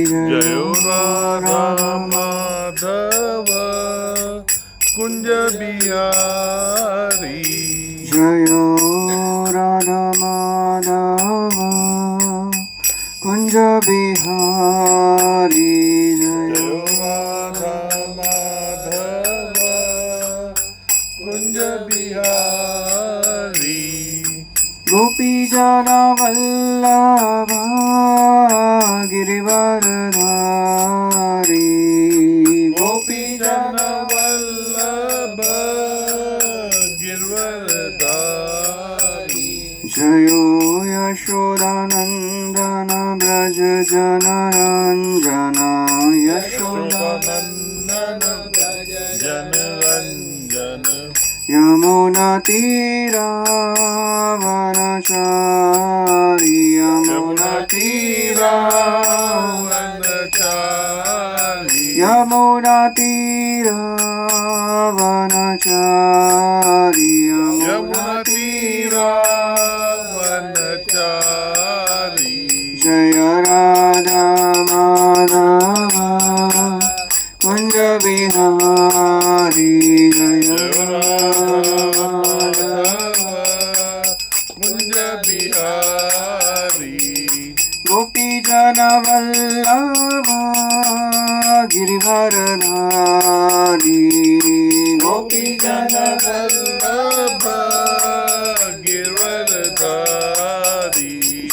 जयो राधा माधव कुंज बिहारी जयो राधा माधव कुंज बिहारी जयो राधा माधव कुंज बिहारी गोपी जन वल्लभ गिरिवरधारी गोपी जन वल्लभ गिरवरधारी जयो यशोदानंदन ब्रज जनरंजन यशोदानंदन ब्रज जनरंजन यमुना तीरावनचारी यमुना तीरावनचारी यमुना तीरावनचारी यमुना तीरावनचारी जय राधा माधव कुंज बिहारी जय कुंज बिहारी गोपी जन वल्लभ गिरिवरधारी गोपी जन वल्लभ गिरवरधारी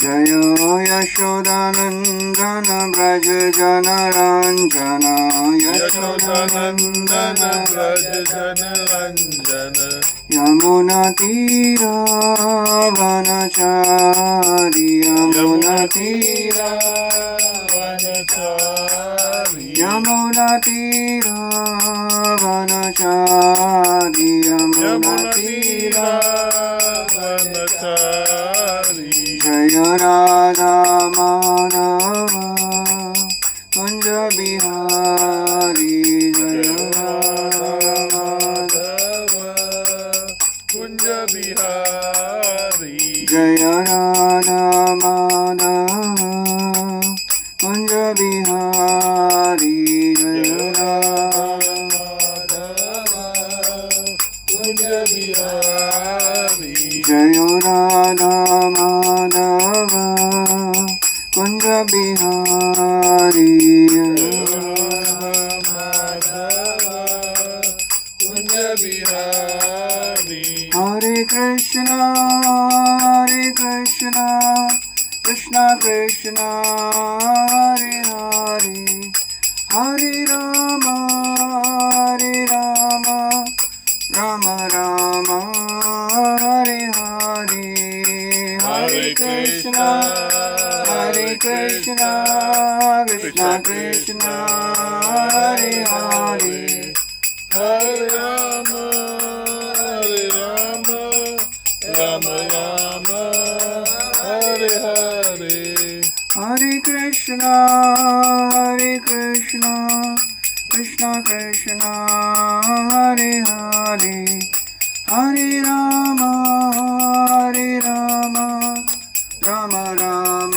जयो यशोदानंदन ब्रज जनरंजन यशोदानंदन ब्रज जनरंजन यमुना तीरावनचारी यमुना तीरावनचारी यमुना तीरावनचारी यमुना तीरावनचारी जय राधा माधव कुंज बिहारी जय राधा माधव कुंज बिहारी जय राधा माधव कुंज बिहारी जय कुंज बिहारी जय राधा माधव कुंज बिहारी कुंज बिहारी हरे Krishna Krishna Krishna Hare Hare Hare Ram Ram Ram Hare Hare Hare Krishna Krishna Krishna Hare Hare Hare Ram Ram Ram Hare Hare Hare Krishna Krishna Krishna Hare Hare Hare Ram Ram Ram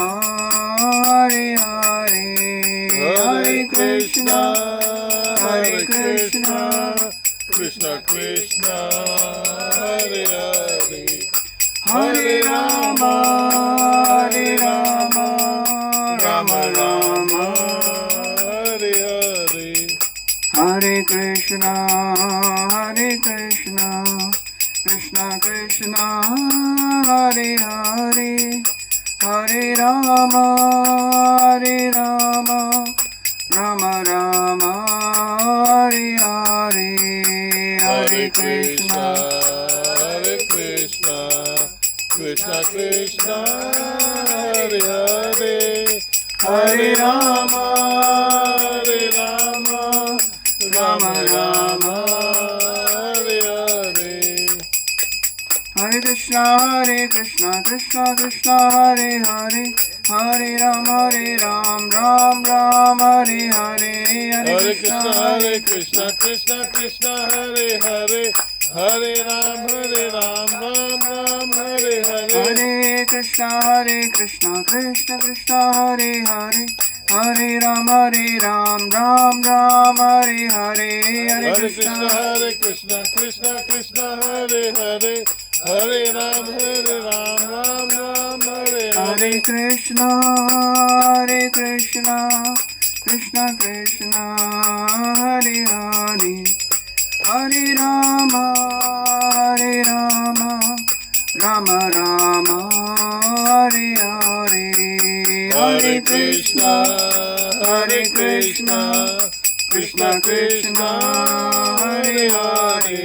Hare Hare Hare Krishna Krishna Krishna Hare Hare Hare Ram Ram Ram Hare Hare Hare Krishna Krishna Krishna Hare Hare Hare Ram Ram Ram Hare Hare Hare Krishna Krishna Krishna Hare Hare Hare Ram Ram Ram Hare Hare Hare Krishna Krishna Hare Hare Hare Ram Ram Hare Hare Hare Krishna Krishna Hare Hare Hare Ram, Ram Ram, Hare Hare. Hare Krishna, Krishna Krishna, Hare Hare. Hare Ram, Ram Ram, Hare Hare. Hare Krishna, Krishna Krishna, Hare Hare. Hare Ram, Ram Ram, Hare Hare. Hare Krishna, Krishna Krishna, Hare Hare. Hare Rama, Rama Rama, Hare Hare. Hare Krishna, Krishna Krishna, Hare Hare.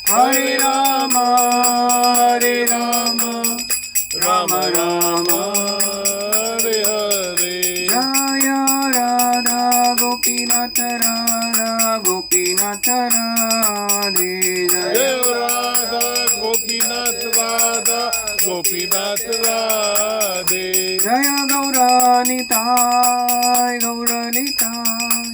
Hare Rama, Rama Rama, Hare Hare. Jaya Radha Gopinath Radha Gopinath Radhe Jaya. Jai Radha Gopinath Radha Gopinath Radhe. Jaya Gaura Nitai Gaura Nitai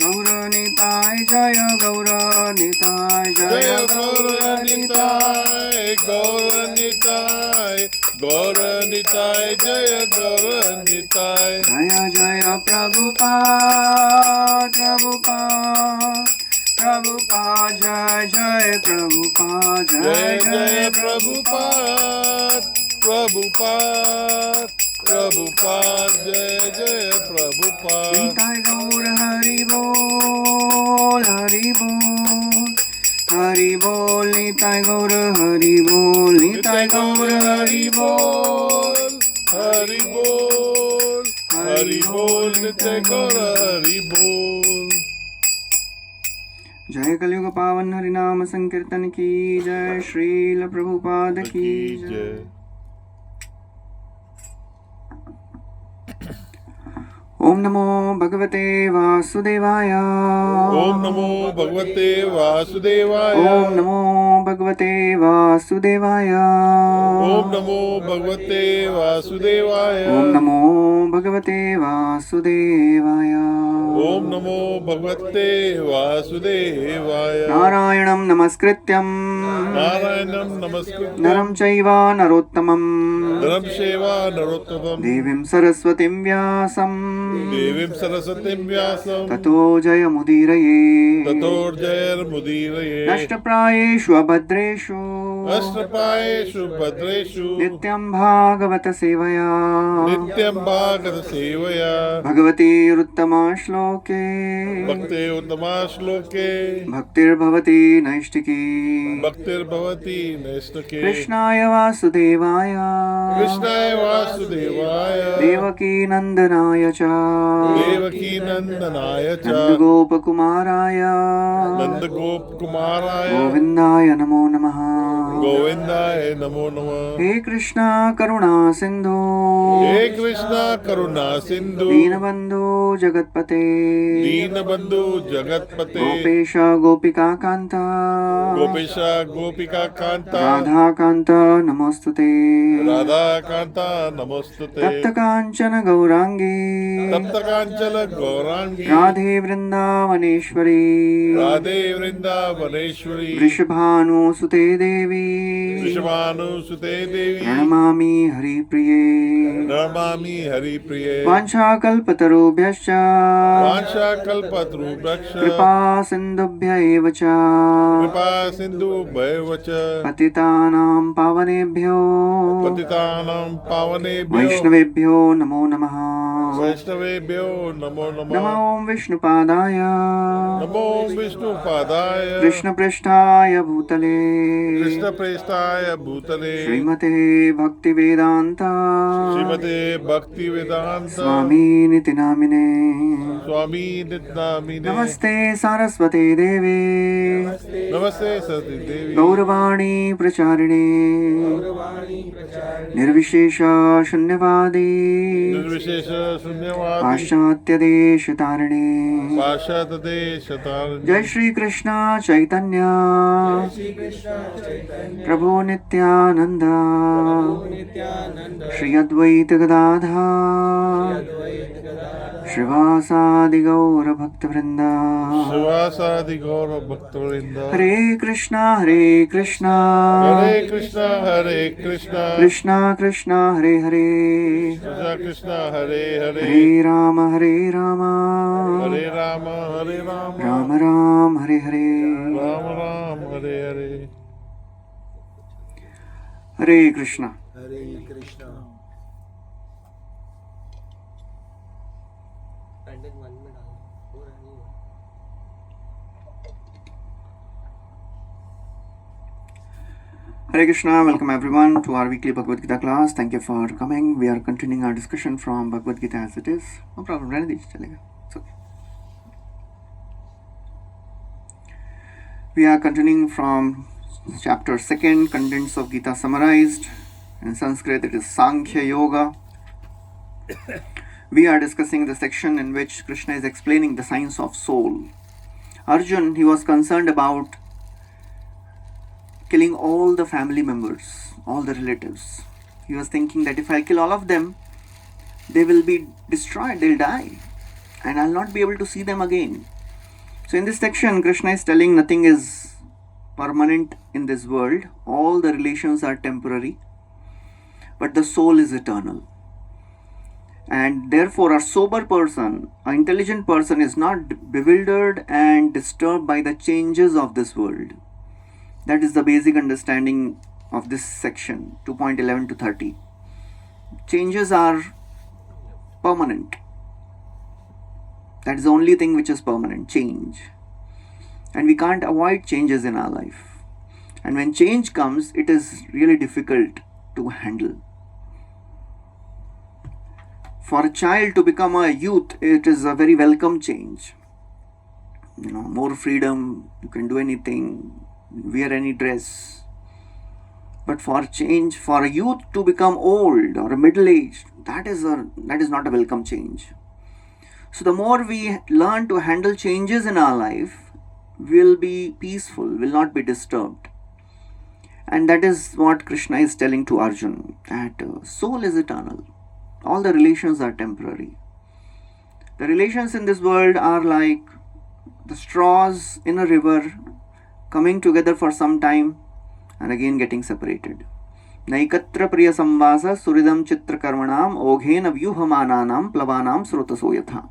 Gaura Nitai Jaya Gaura Nitai Jaya Gaura Nitai Gaura Nitai Gaura Nitai Jaya Gaura Nitai. Jaya Jaya Prabhupada Prabhupada Prabhupada Jaya Jaya Prabhupada Jai Jai Prabhupada Prabhupada Prabhupada Jai Jai Prabhupada. Nitai Gaur Hari Bol Hari Bol Hari Bol Nitai Gaur Hari Bol Nitai Gaur Hari Bol Hari Bol Hari Bol Nitai Gaur Hari Bol. जय कलयुग पावन हरि नाम संकीर्तन की जय. श्रील प्रभुपाद की जय. ओम नमो भगवते वासुदेवाय. ओम नमो भगवते वासुदेवाय. ओम नमो भगवते वासुदेवाय. ओम नमो भगवते वासुदेवाय. ओम नमो भगवते वासुदेवाय. ओम नमो भगवते वासुदेवाय. नारायणं नमस्कृत्यं नारायणं नमस्कृत्य नरं चैव नरोत्तमं नरं चैव नरोत्तमं देवीं सरस्वतीं व्यासं देवीं सरस्वतीं व्यासं ततो जयमुदीरये. ततोर्जयमुदीरये. नष्टप्रायेषु अभद्रेषु अष्टपायेषु भद्रेषु नित्यं भागवत सेवया नित्यं भागवत सेवया. भगवती उत्तमा श्लोके भक्ते उत्तमा श्लोके भक्तिर्भवति नैष्टिकी. भक्तिर्भवति नैष्टिके. कृष्णाय वासुदेवाय कृष्णाय वासुदेवाय देवकी नन्दनाय च देवकी नंदनाय च नन्दगोपकुमाराय नंदगोपकुमाराय गोविन्दाय नमो नमः. गोविंदाय नमो नमः. हे कृष्णा करुणा सिन्धु हे कृष्ण करुणा सिंधु दीनबन्धु जगत्पते दीनबंधु जगतपते गोपेश गोपिका कान्त गोपेश गोपिका कांता राधा कान्त नमोस्तुते. राधा कांता नमोस्तुते. तप्त काञ्चन गौराङ्गी तप्त कांचन गौरांगी राधे वृन्दावनेश्वरी राधे वृंदावनेश्वरी वृषभानुसुते देवी विश्वानुसुते देवी प्रणमामि हरिप्रिये. नमामि हरिप्रिये. वाञ्छाकल्पतरुभ्यश्च वाञ्छाकल्पतरुभ्यश्च कृपा सिन्धुभ्य एव च कृपा सिंधु भयवच पतितानां पावनेभ्यो पतितानां पावनेभ्यो वैष्णवेभ्यो नमो नमः. वैष्णवेभ्यो नमो नमो नमः. विष्णुपादाय नमो विष्णुपादाय कृष्णपृष्ठाय भूतले कृष्णप्रेष्ठाय भूतले श्रीमते भक्तिवेदान्त श्रीमते भक्तिवेदांत स्वामीनिति नामिने. स्वामी नित्यामिने. नमस्ते सारस्वते देवे नमस्ते सरस्वती देवी गौरवाणी प्रचारिणे निर्विशेष शून्यवादी निर्विशेष शून्यवादी पाश्चात्यदेशतारिणे. पाश्चात्य देश तारिणी. जय श्री कृष्ण चैतन्य प्रभु Nityanand Shri Advaita Gadadhar Shrivasadi Gaura Bhakta Vrinda. Shivasadi Gaura Bhakta-vrinda. Hare Krishna, Hare Krishna. Hare Krishna, Hare Krishna. Krishna Krishna, Hare Hare. Krishna Krishna, Hare Hare. Hare Rama, Hare Rama. Hare Rama, Hare Rama. Rama Ram, Hare Hare. Ram Ram, Hare Hare. Hare Krishna. Hare Krishna. Hare Krishna, welcome everyone to our weekly Bhagavad Gita class. Thank you for coming. We are continuing our discussion from Bhagavad Gita as it is. No problem, Ranadish, chalega. It's okay. We are continuing from chapter 2, contents of Gita summarized. In Sanskrit it is Sankhya Yoga. We are discussing the section in which Krishna is explaining the science of soul. Arjun, he was concerned about killing all the family members, all the relatives. He was thinking that if I kill all of them, they will be destroyed, they'll die, and I'll not be able to see them again. So in this section, Krishna is telling nothing is permanent in this world. All the relations are temporary, but the soul is eternal. And therefore, a sober person, an intelligent person is not bewildered and disturbed by the changes of this world. That is the basic understanding of this section, 2.11 to 30. Changes are permanent. That is the only thing which is permanent, change. And we can't avoid changes in our life. And when change comes, it is really difficult to handle. For a child to become a youth, it is a very welcome change. More freedom, you can do anything, wear any dress. But for change, for a youth to become old or a middle-aged, that is not a welcome change. So the more we learn to handle changes in our life, we'll be peaceful, will not be disturbed. And that is what Krishna is telling to Arjun, that soul is eternal. All the relations are temporary. The relations in this world are like the straws in a river coming together for some time and again getting separated. Naikatra priya samvasa suridam chitra karmanam oghena vyuhamananam plavanam srotaso yatha.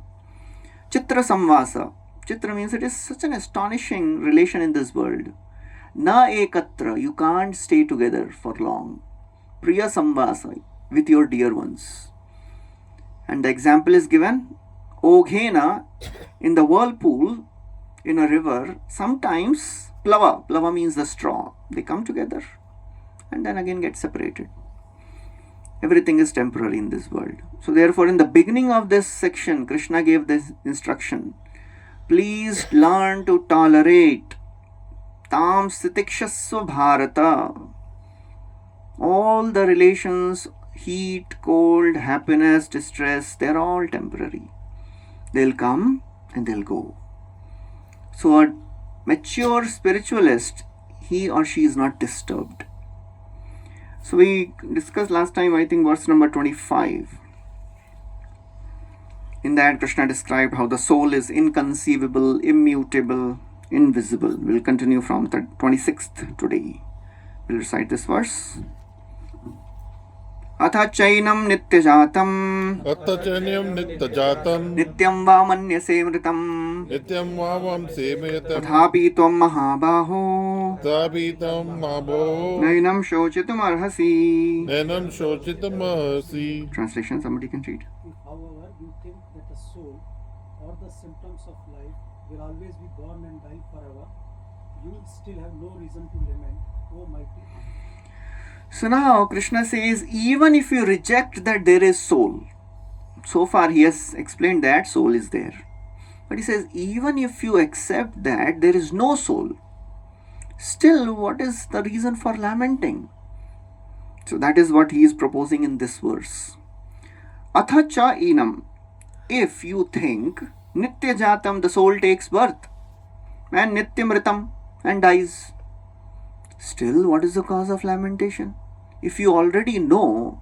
Chitra samvasa. Chitra means it is such an astonishing relation in this world. Na ekatra, you can't stay together for long. Priya samvasa, with your dear ones. And the example is given. Oghena, in the whirlpool, in a river, sometimes plava means the straw. They come together and then again get separated. Everything is temporary in this world. So therefore, in the beginning of this section, Krishna gave this instruction. Please learn to tolerate. Tam sitikshasva bharata. All the relations, heat, cold, happiness, distress, they're all temporary. They'll come and they'll go. So a mature spiritualist, he or she is not disturbed. So we discussed last time, I think, verse number 25. In that, Krishna described how the soul is inconceivable, immutable, invisible. We'll continue from the 26th today. We'll recite this verse. Atha chainam nityajatam Attachanyam nityajatam nityam va manyase mritam nityam vavam semeyatam tathapi tvam mahabaho tabitam mabo nainam shochitum arhasi. nenam shochitam mahasi. Translation, somebody can read. If, however, you think that the soul or the symptoms of life will always be born and die forever, you still have no reason to lament, O mighty Arm. So now Krishna says, even if you reject that there is soul, so far he has explained that soul is there. But he says, even if you accept that there is no soul, still what is the reason for lamenting? So that is what he is proposing in this verse. Atha cha inam. If you think nitya jatam, the soul takes birth, and nityamritam, and dies, still what is the cause of lamentation? If you already know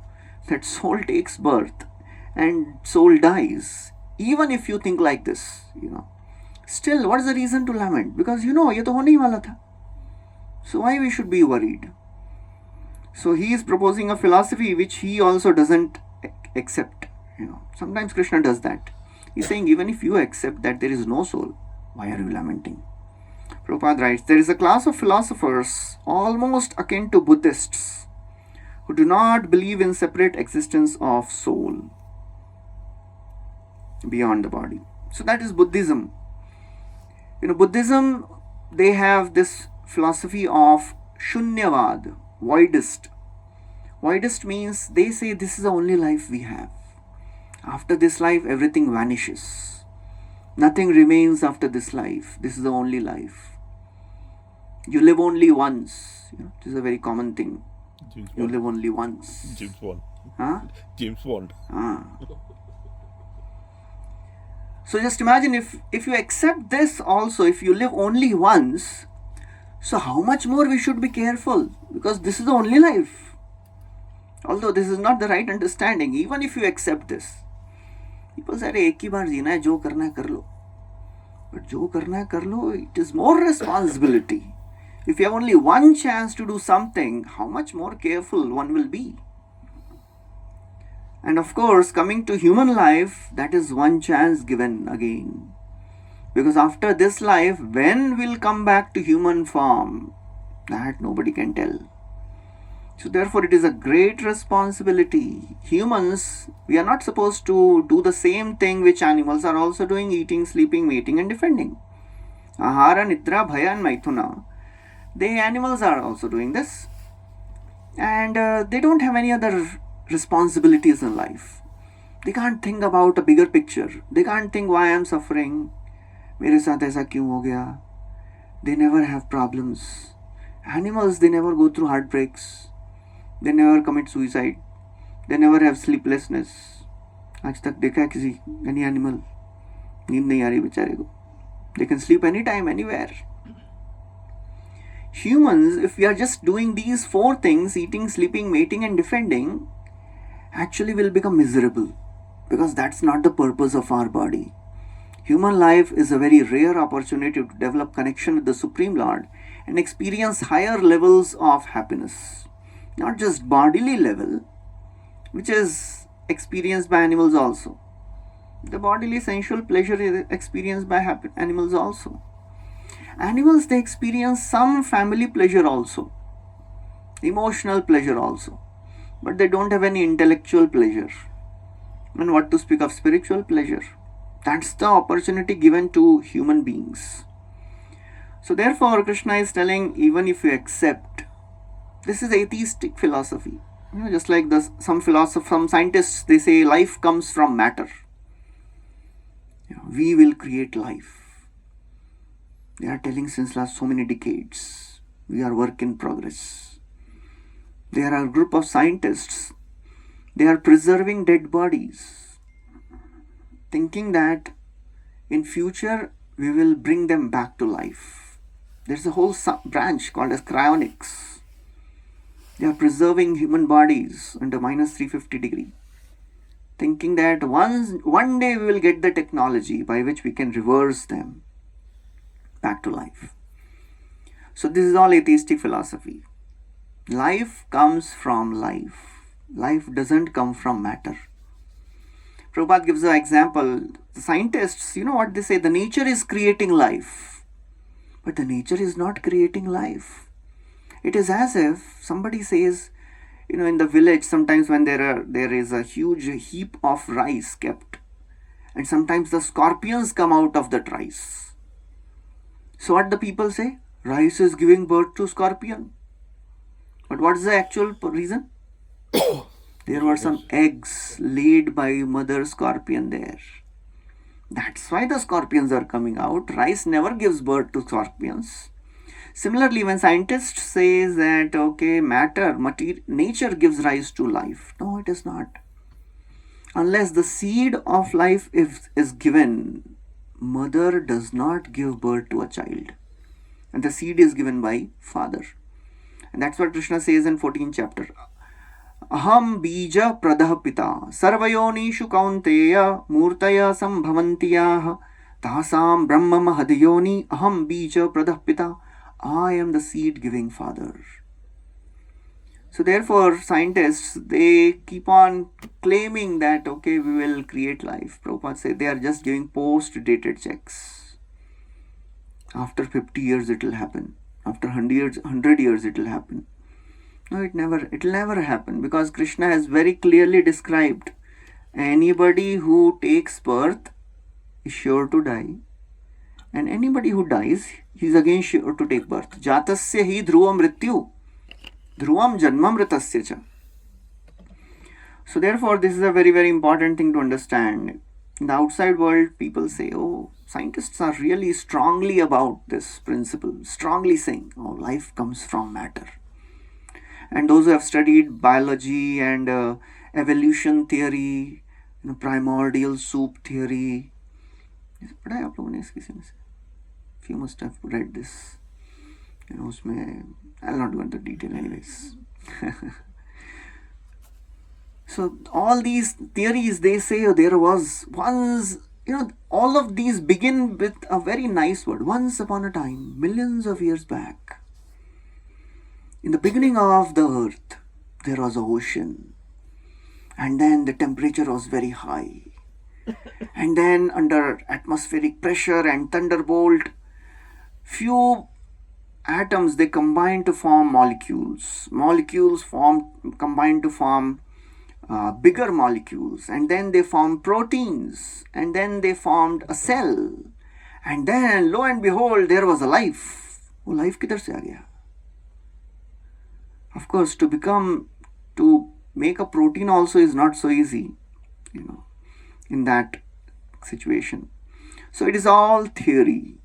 that soul takes birth and soul dies, even if you think like this, still, what is the reason to lament? Because ye to hone hi wala tha. So why we should be worried? So he is proposing a philosophy which he also doesn't accept. Sometimes Krishna does that. He's saying, even if you accept that there is no soul, why are you lamenting? Prabhupada writes, there is a class of philosophers almost akin to Buddhists who do not believe in separate existence of soul beyond the body. So that is Buddhism. Buddhism, they have this philosophy of Shunyavad, voidist. Voidist means they say this is the only life we have. After this life, everything vanishes. Nothing remains after this life. This is the only life. You live only once. This is a very common thing. James You Bond. live only once. James Bond. Huh? James Bond. So just imagine if you accept this also, if you live only once, so how much more we should be careful, because this is the only life. Although this is not the right understanding, even if you accept this, people say, एक ही बार जीना है, जो करना है कर लो. But जो करना है कर लो, it is more responsibility. If you have only one chance to do something, how much more careful one will be. And of course, coming to human life, that is one chance given again. Because after this life, when we'll come back to human form, that nobody can tell. So therefore, it is a great responsibility. Humans, we are not supposed to do the same thing which animals are also doing, eating, sleeping, mating and defending. Ahara, Nidra, Bhaya and Maithuna. The animals are also doing this. And they don't have any other responsibilities in life. They can't think about a bigger picture. They can't think why I am suffering. मेरे साथ ऐसा क्यों हो गया? They never have problems. Animals, they never go through heartbreaks. They never commit suicide. They never have sleeplessness. आज तक देखा है किसी any animal? नींद नहीं आ रही बेचारे को. They can sleep anytime, anywhere. Humans, if we are just doing these four things, eating, sleeping, mating and defending, actually will become miserable, because that's not the purpose of our body. Human life is a very rare opportunity to develop connection with the Supreme Lord and experience higher levels of happiness. Not just bodily level, which is experienced by animals also. The bodily sensual pleasure is experienced by animals also. Animals, they experience some family pleasure also, emotional pleasure also, but they don't have any intellectual pleasure. And what to speak of spiritual pleasure? That's the opportunity given to human beings. So therefore, Krishna is telling, even if you accept, this is atheistic philosophy. Just like some philosophers, some scientists, they say life comes from matter. We will create life. They are telling since last so many decades. We are work in progress. There are a group of scientists. They are preserving dead bodies, thinking that in future we will bring them back to life. There's a whole branch called as cryonics. They are preserving human bodies under minus 350 degree, thinking that one day we will get the technology by which we can reverse them back to life. So this is all atheistic philosophy. Life comes from life. Life doesn't come from matter. Prabhupada gives an example. The scientists, you know what they say? The nature is creating life. But the nature is not creating life. It is as if somebody says, in the village, sometimes when there is a huge heap of rice kept, and sometimes the scorpions come out of that rice. So what the people say? Rice is giving birth to scorpion. But what is the actual reason? There were some eggs laid by mother scorpion there. That's why the scorpions are coming out. Rice never gives birth to scorpions. Similarly, when scientists say that, nature gives rise to life. No, it is not. Unless the seed of life is given, mother does not give birth to a child. And the seed is given by father. And that's what Krishna says in 14th chapter. aham bija pradah pita sarvayonishu kaunteya murtaya sambhavanti yah tasam brahma mahadiyoni aham bija pradah pita. I am the seed giving father. So therefore scientists, they keep on claiming that okay, we will create life. Prabhupada said they are just giving post dated checks. After 50 years it will happen. After 100 years it will happen. No, it will never happen, because Krishna has very clearly described anybody who takes birth is sure to die, and anybody who dies, he is again sure to take birth. Jatasya hi dhruvam mrityu dhruvam janmamritasya cha. So therefore this is a very, very important thing to understand. In the outside world, people say, oh, scientists are really strongly about this principle, strongly saying, oh, life comes from matter. And those who have studied biology and evolution theory, primordial soup theory, पढ़ा है आप लोगों ने इस किसी में से? Few must have read this. उसमें I'll not go into detail anyways. So all these theories, they say there was once, all of these begin with a very nice word. Once upon a time, millions of years back, in the beginning of the earth, there was an ocean. And then the temperature was very high. And then under atmospheric pressure and thunderbolt, few atoms, they combine to form molecules. Molecules combine to form bigger molecules, and then they form proteins, and then they formed a cell, and then lo and behold, there was a life. वो life किधर से आ गया? Of course, to make a protein also is not so easy, in that situation. So it is all theory.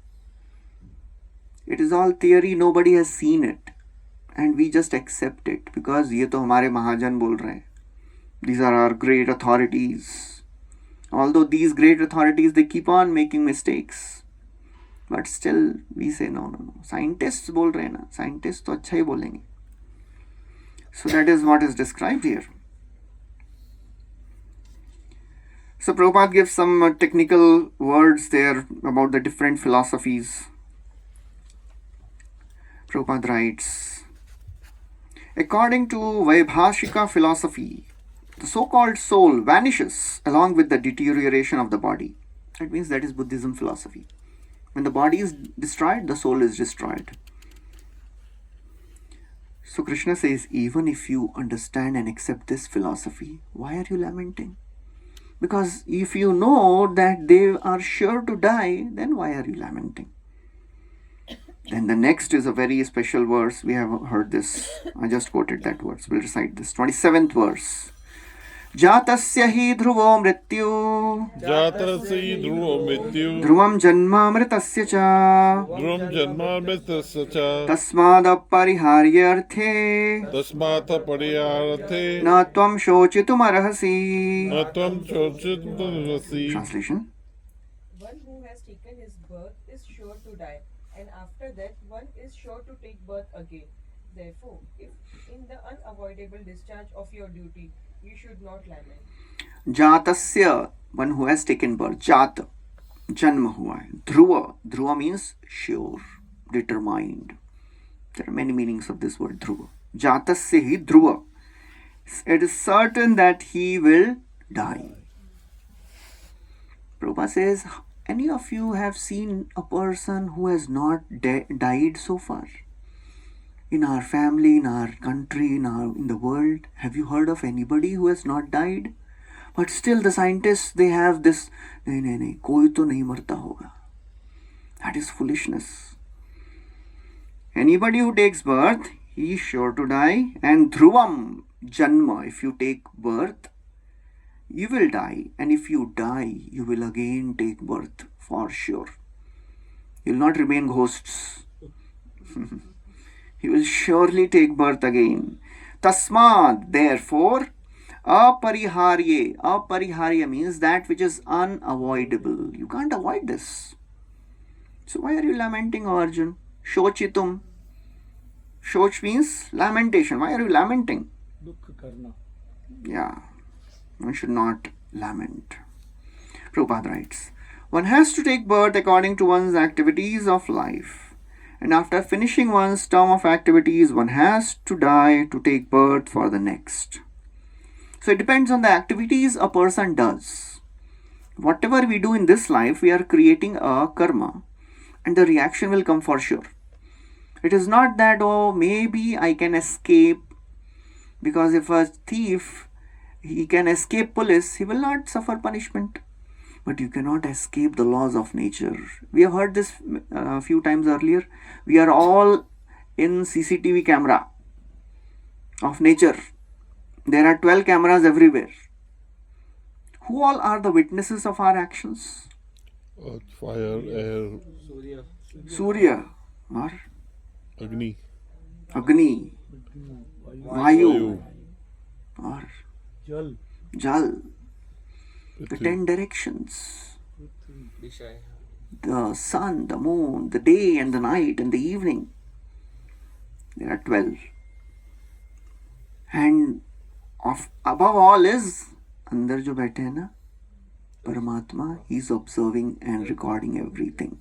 It is all theory. Nobody has seen it, and we just accept it because ये तो हमारे महाजन बोल रहे हैं. These are our great authorities. Although these great authorities, they keep on making mistakes, but still we say no. Scientists बोल रहे हैं ना. Scientists तो अच्छा ही बोलेंगे. So that is what is described here. So Prabhupada gives some technical words there about the different philosophies. Prabhupada writes, according to Vaibhashika philosophy, the so-called soul vanishes along with the deterioration of the body. That means that is Buddhism philosophy. When the body is destroyed, the soul is destroyed. So Krishna says, even if you understand and accept this philosophy, why are you lamenting? Because if you know that they are sure to die, then why are you lamenting? Then the next is a very special verse. We have heard this. I just quoted that verse. We'll recite this. 27th verse. Jatasya hi dhruvo mrityu Jatasya dhruvo mrityu dhruvam janma mritasya cha dhruvam janma mritasya cha tasmad apariharya arthe tasmata pariyarthe na tvam shochitum arhasi. natvam chochitarasi. Translation. One who has taken his birth is sure to die, and after that one is sure to take birth again. Therefore, if in the unavoidable discharge of your duty, you should not lament. Jatasya, one who has taken birth. Jat, janma hua hai. Dhruva, dhruva means sure, determined. There are many meanings of this word dhruva. Jatasya hi dhruva. It is certain that he will die. Prabhupada says, any of you have seen a person who has not died so far? In our family, in our country, in the world, have you heard of anybody who has not died? But still the scientists, they have this, nahi, koi to nahi marta hoga. That is foolishness. Anybody who takes birth, he is sure to die. And dhruvam, janma, if you take birth, you will die. And if you die, you will again take birth for sure. You will not remain ghosts. You will surely take birth again. Tasmad, therefore, apariharye. Apariharya means that which is unavoidable. You can't avoid this. So why are you lamenting, Arjun? Shochitum. Shoch means lamentation. Why are you lamenting? दुख करना. Yeah, one should not lament. Prabhupada writes, one has to take birth according to one's activities of life. And after finishing one's term of activities, one has to die to take birth for the next. So it depends on the activities a person does. Whatever we do in this life, we are creating a karma, and the reaction will come for sure. It is not that, oh, maybe I can escape, because if a thief, he can escape police, he will not suffer punishment. But you cannot escape the laws of nature. We have heard this a few times earlier. We are all in CCTV camera of nature. There are 12 cameras everywhere. Who all are the witnesses of our actions? Earth, fire, air, Surya or Agni, Agni, Vayu or Jal. Jal. The Prithvi. 10 directions. The sun, the moon, the day and the night and the evening. There are 12. And above all is, अंदर जो बैठे हैं ना, Paramatma, he is observing and recording everything.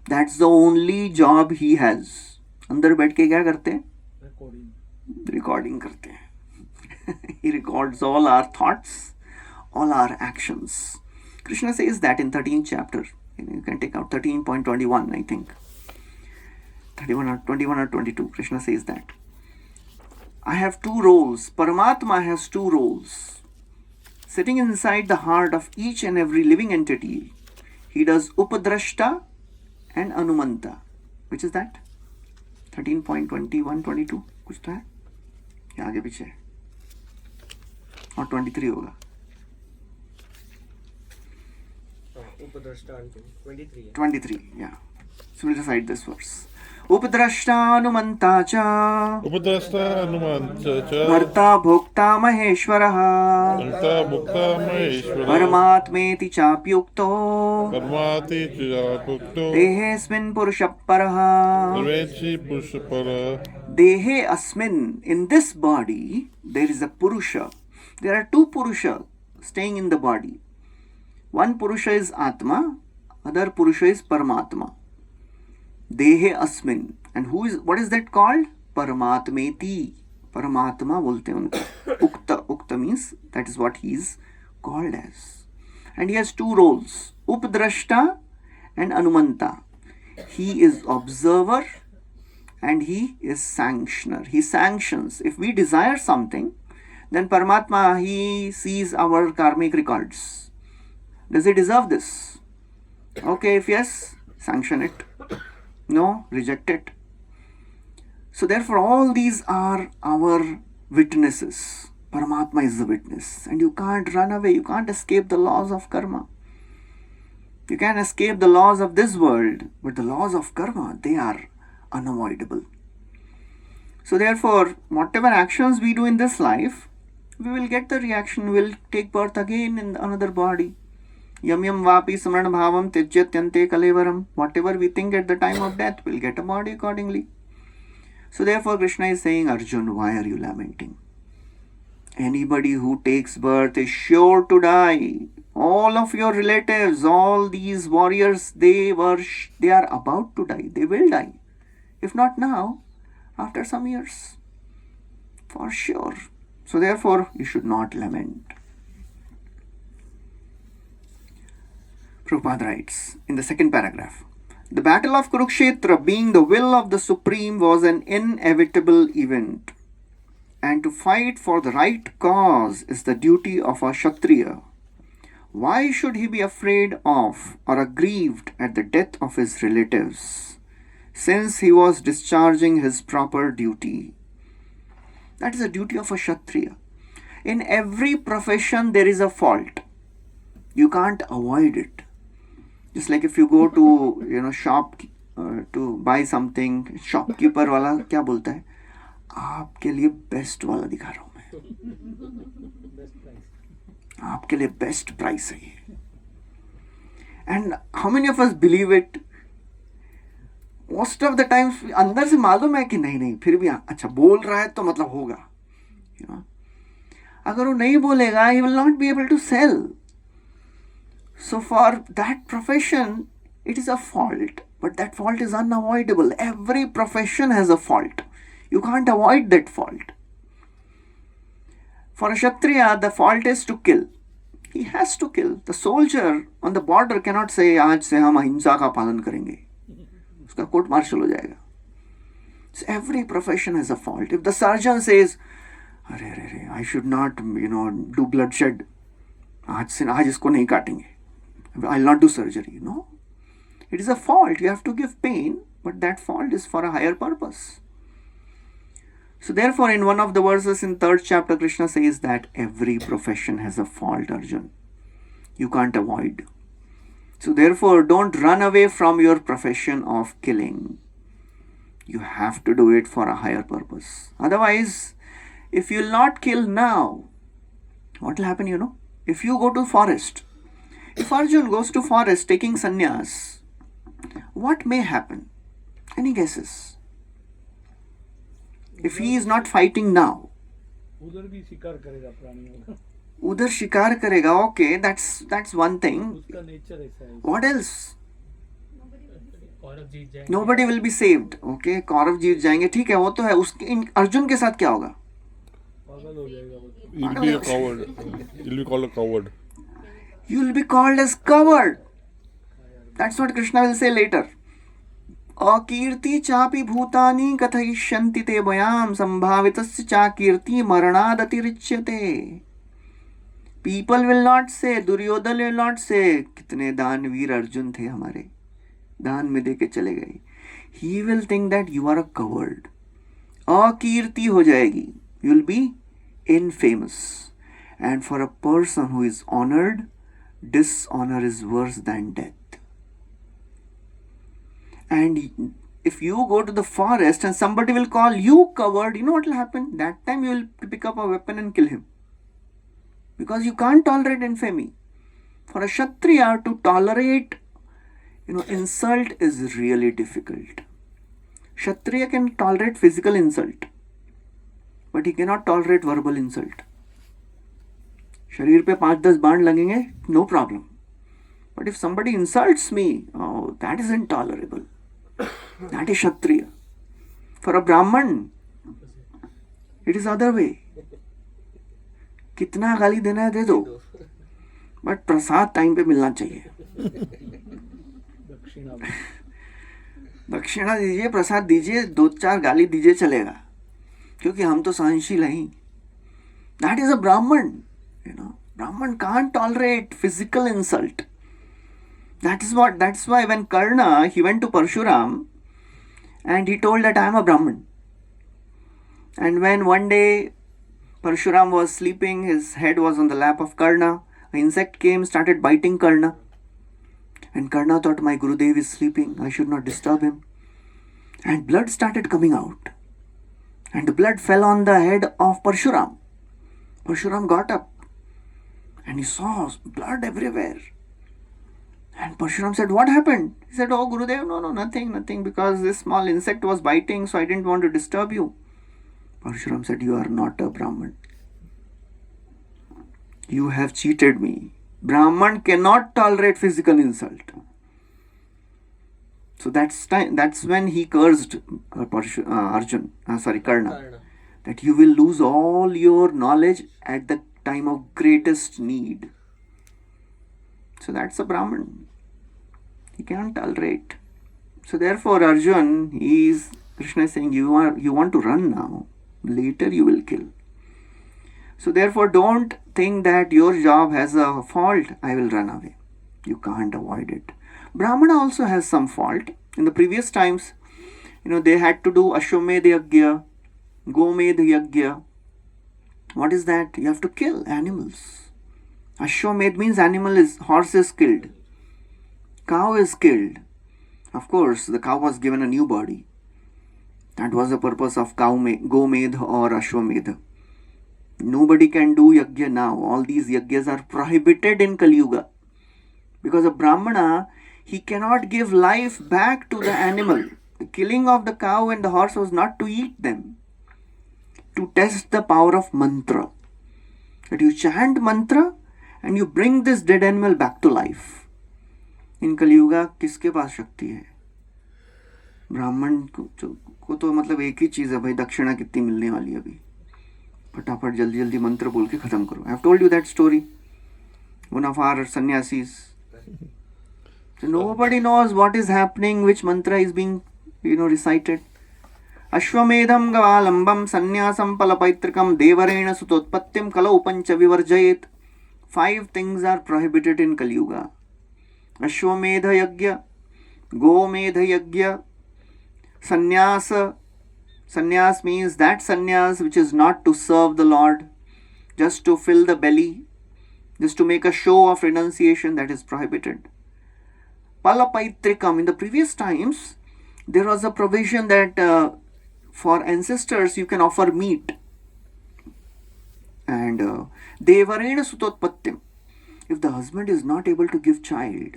That's the only job he has. अंदर बैठ के क्या करते हैं? Recording करते हैं. He records all our thoughts, all our actions. Krishna says that in 13th chapter. You can take out 13.21, I think. 21 or 22. Krishna says that. I have two roles. Paramatma has two roles. Sitting inside the heart of each and every living entity, he does Upadrashta and Anumanta. Which is that? 13.21, 22. कुछ तो है? या आगे पीछे है? और 23 होगा. Upadrashta until 23. 23, yeah. So we'll recite this verse. Upadrashta cha Upadrashta Hanumancha cha Bharta Bhokta Maheshwaraha Anta Bhukta Maheshwara Paramatmeti Chapyukto Parmati Chirapukto Dehesmin Purushaparaha. Sarvechi Purushapara. Dehe Asmin. In this body, there is a Purusha. There are two Purusha staying in the body. One Purusha is Atma, other Purusha is Paramatma. Dehe Asmin. And what is that called? Paramatmeti. Paramatma bolte हैं उनको. Ukta. Ukta means that is what he is called as. And he has two roles. Updrashta and Anumanta. He is observer and he is sanctioner. He sanctions. If we desire something, then Paramatma, he sees our karmic records. Does he deserve this? Okay, if yes, sanction it. No, reject it. So therefore all these are our witnesses. Paramatma is the witness. And you can't run away. You can't escape the laws of karma. You can escape the laws of this world. But the laws of karma, they are unavoidable. So therefore, whatever actions we do in this life, we will get the reaction. We will take birth again in another body. Yam yam vapi samran bhavam tijyatyante kalevaram. Whatever we think at the time of death, we'll get a body accordingly. So therefore Krishna is saying, Arjun, why are you lamenting? Anybody who takes birth is sure to die. All of your relatives, all these warriors, they are about to die. They will die. If not now, after some years. For sure. So therefore, you should not lament. Prabhupada writes in the second paragraph, the battle of Kurukshetra, being the will of the Supreme, was an inevitable event. And to fight for the right cause is the duty of a Kshatriya. Why should he be afraid of or aggrieved at the death of his relatives, since he was discharging his proper duty? That is the duty of a Kshatriya. In every profession there is a fault. You can't avoid it. Just like if you go to shop to buy something, shopkeeper वाला क्या बोलता है? आपके लिए best वाला दिखा रहा हूँ मैं. आपके लिए बेस्ट प्राइस है ये. And how many of us believe it? Most of the times अंदर से मालूम है कि नहीं फिर भी अच्छा बोल रहा है तो मतलब होगा. अगर वो नहीं बोलेगा, he will not be able to sell. So for that profession, it is a fault, but that fault is unavoidable. Every profession has a fault. You can't avoid that fault. For a Kshatriya, the fault is to kill. He has to kill. The soldier on the border cannot say, आज से हम अहिंसा का पालन करेंगे. उसका court martial हो जाएगा. So every profession has a fault. If the surgeon says, I should not, do bloodshed. आज इसको नहीं काटेंगे. I'll not do surgery. No. It is a fault. You have to give pain, but that fault is for a higher purpose. So therefore, in one of the verses in 3rd chapter, Krishna says that every profession has a fault, Arjun. You can't avoid. So therefore, don't run away from your profession of killing. You have to do it for a higher purpose. Otherwise, if you will not kill now, what will happen, If you go to forest, if Arjun goes to forest taking sannyas, what may happen? Any guesses? If he is not fighting now, उधर भी शिकार करेगा प्राणियों का, उधर शिकार करेगा. Okay, that's one thing. उसका नेचर ऐसा है. What else? कौरव जीत जाएंगे. Nobody will be saved. Okay, Kaurava जीत जाएंगे. ठीक है, वो तो है. उसके अर्जुन के साथ क्या होगा? पागल हो जाएगा वो. He'll be a coward. He'll be called a coward. You will be called as coward. That's what Krishna will say later. अकीर्ति चापि भूतानि कथयिष्यन्ति ते भयाम संभावितस्य चाकीर्ति मरणादतिरिच्यते. People will not say, Duryodhan will not say, कितने दानवीर अर्जुन थे हमारे, दान में देके चले गए. He will think that you are a coward. अकीर्ति हो जाएगी. You will be infamous. And for a person who is honored, dishonor is worse than death. And if you go to the forest and somebody will call you coward, you know what will happen? That time you will pick up a weapon and kill him. Because you can't tolerate infamy. For a Kshatriya to tolerate, insult is really difficult. Kshatriya can tolerate physical insult, but he cannot tolerate verbal insult. शरीर पे 5-10 बाण लगेंगे, no problem. But if somebody insults me, that is intolerable. That is Kshatriya. For a Brahman, it is other way. कितना गाली देना है दे दो, but Prasad time पे मिलना चाहिए. दक्षिणा दीजिए, प्रसाद दीजिए, 2-4 गाली दीजिए, चलेगा, क्योंकि हम तो सहनशील हैं. That is a Brahman. Brahman can't tolerate physical insult. That's why when Karna, he went to Parshuram and he told that I am a Brahman. And when one day Parshuram was sleeping, his head was on the lap of Karna, an insect came, started biting Karna. And Karna thought, my Gurudev is sleeping, I should not disturb him. And blood started coming out. And the blood fell on the head of Parshuram. Parshuram got up and he saw blood everywhere. And Parshuram said, what happened? He said, oh Gurudev, no, nothing, because this small insect was biting, so I didn't want to disturb you. Parshuram said, you are not a Brahman. You have cheated me. Brahman cannot tolerate physical insult. So that's when he cursed Karna, that you will lose all your knowledge at the time of greatest need. So that's a Brahman. He can't tolerate. So therefore Arjun, Krishna is saying, you want to run now, later you will kill. So therefore don't think that your job has a fault, I will run away. You can't avoid it. Brahmana also has some fault. In the previous times, they had to do Ashwamedh Yajna, Gomedh Yajna. What is that? You have to kill animals. Ashwamedh means horse is killed. Cow is killed. Of course, the cow was given a new body. That was the purpose of Gomedh or Ashwamedh. Nobody can do yajna now. All these yajnas are prohibited in Kali Yuga. Because a Brahmana, he cannot give life back to the animal. The killing of the cow and the horse was not to eat them, to test the power of mantra. that you chant mantra and you bring this dead animal back to life. In Kali Yuga किसके पास शक्ति है? ब्राह्मण को तो मतलब एक ही चीज़ है भाई, दक्षिणा कितनी मिलने वाली है अभी, फटाफट जल्दी जल्दी मंत्र बोल के खत्म करो. I have told you that story. One of our sannyasis. So nobody knows what is happening, which mantra is being recited. Ashwamedham gavalambam sannyasam palapaitrikam devarena sutotpattim kalau pancha vivarjayet. 5 things are prohibited in Kali Yuga. Ashwamedha yagya, Gomedha yagya, sannyasa. Sannyas means that sannyas which is not to serve the Lord, just to fill the belly, just to make a show of renunciation, that is prohibited. Palapaitrikam, in the previous times, there was a provision that for ancestors you can offer meat. And Devarena Sutotpattim, if the husband is not able to give child,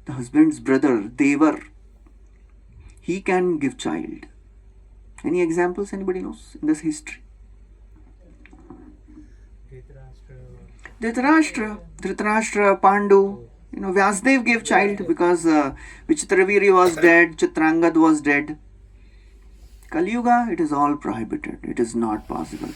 the husband's brother, Devar, he can give child. Any examples anybody knows in this history? Dhritarashtra, Pandu, Vyasdev gave child because Vichitraviri was dead, Chitrangad was dead. Kali Yuga, it is all prohibited. It is not possible.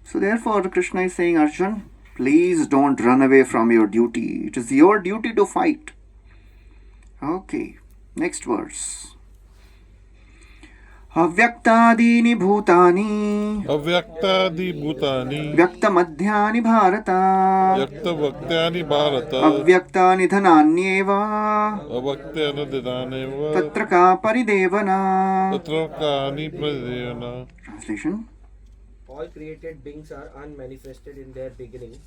So therefore, Krishna is saying, Arjun, please don't run away from your duty. It is your duty to fight. Okay, next verse. Avyaktadini bhutani Avyaktadi bhutani Vyaktamadhyani bharata Yaktavaktani bharata Avyaktani dhananyeva Avaktana didaneva Tatra ka paridevana. Tatrakani pradevana. Translation. All created beings are unmanifested in their beginning,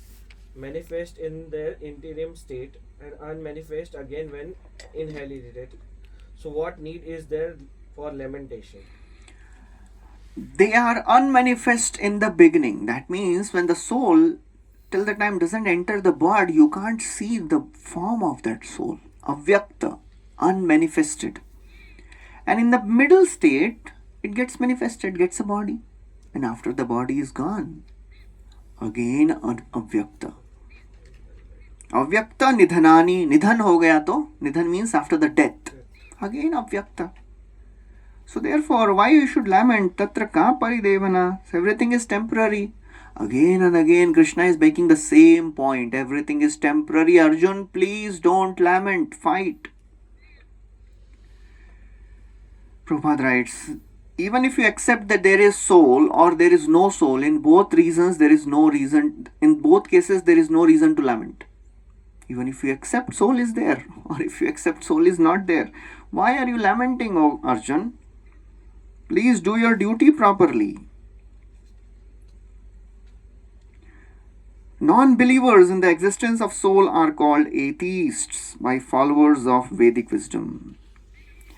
manifest in their interim state, and unmanifest again when inherited. So what need is there for lamentation? They are unmanifest in the beginning. That means when the soul till the time doesn't enter the body, you can't see the form of that soul. Avyakta, unmanifested. And in the middle state, it gets manifested, gets a body. And after the body is gone, again avyakta. Avyakta nidhanani. Nidhan ho gaya to. Nidhan means after the death. Again avyakta. So therefore, why you should lament? Tatra ka paridevana. So everything is temporary. Again and again, Krishna is making the same point. Everything is temporary. Arjun, please don't lament. Fight. Prabhupada writes, even if you accept that there is soul or there is no soul, in both reasons there is no reason. In both cases, there is no reason to lament. Even if you accept soul is there or if you accept soul is not there, why are you lamenting, O Arjun? Please do your duty properly. Non-believers in the existence of soul are called atheists by followers of Vedic wisdom.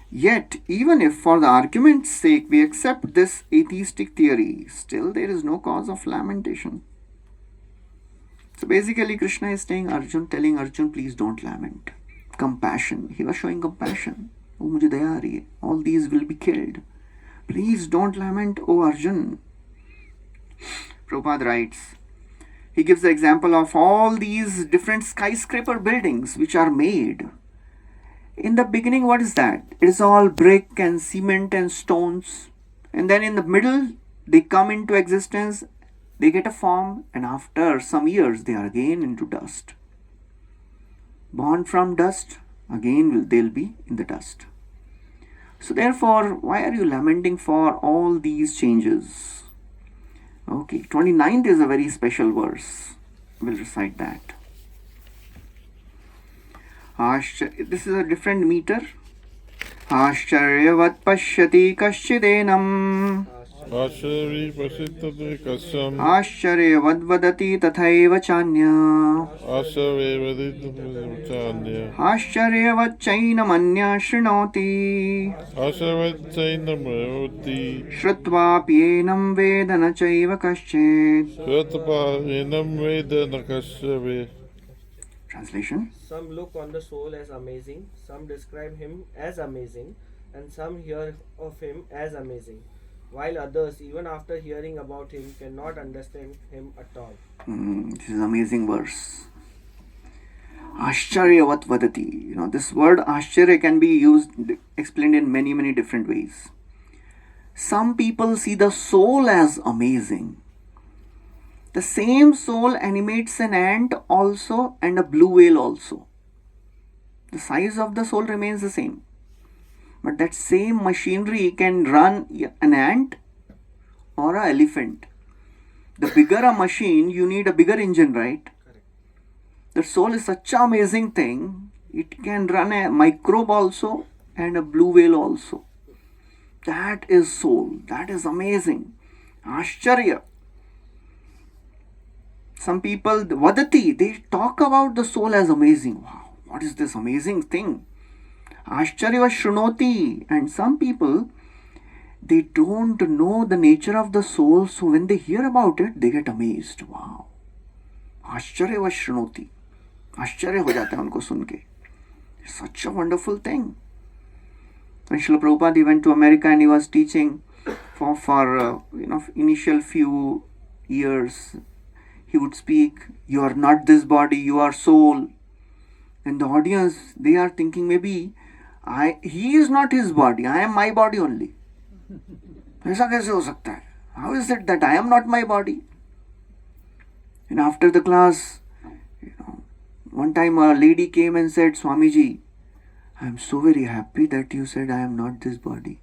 Yet, even if for the argument's sake we accept this atheistic theory, still there is no cause of lamentation. So basically Krishna is telling Arjun, please don't lament. Compassion. He was showing compassion. Oh, mujhe daya aa rahi hai. All these will be killed. Please don't lament, O Arjun. Prabhupada writes, he gives the example of all these different skyscraper buildings which are made. In the beginning, what is that? It is all brick and cement and stones. And then in the middle, they come into existence, they get a form, and after some years, they are again into dust. Born from dust, again they'll be in the dust. So therefore, why are you lamenting for all these changes? Okay, 29th is a very special verse. We'll recite that. This is a different meter. Ashcharyavat pashyati kashchidenam. Ashari prasiddhati kasyam. Ashcharyavat vadati tathaiva chanya. Ashavevadidhamya chanya. Ashcharyavat chainamanya shrinoti. Ashavatsainamyoti. Shrutva pyenam vedana chaiva kaschet. Svatapa enam veda nakasyave. Translation. Some look on the soul as amazing, some describe him as amazing, and some hear of him as amazing. while others, even after hearing about him, cannot understand him at all. This is an amazing verse. Ashcharyavat vadati. This word Ashcharya can be explained in many, many different ways. Some people see the soul as amazing. The same soul animates an ant also and a blue whale also. The size of the soul remains the same. But that same machinery can run an ant or an elephant. The bigger a machine, you need a bigger engine, right? The soul is such an amazing thing. It can run a microbe also and a blue whale also. That is soul. That is amazing. Ashcharya. Some people, vadati, they talk about the soul as amazing. Wow, what is this amazing thing? Ashcharya shrunoti. And some people, they don't know the nature of the soul, so when they hear about it, they get amazed. Wow. Ashcharya shrunoti. आश्चर्य हो जाता है उनको सुन के. Such a wonderful thing. When Srila Prabhupada, he went to America and he was teaching for initial few years, he would speak, you are not this body, you are soul. And the audience, they are thinking maybe, he is not his body, I am my body only. ऐसा कैसे हो सकता है? How is it that I am not my body? And after the class, one time a lady came and said, Swamiji, I am so very happy that you said I am not this body.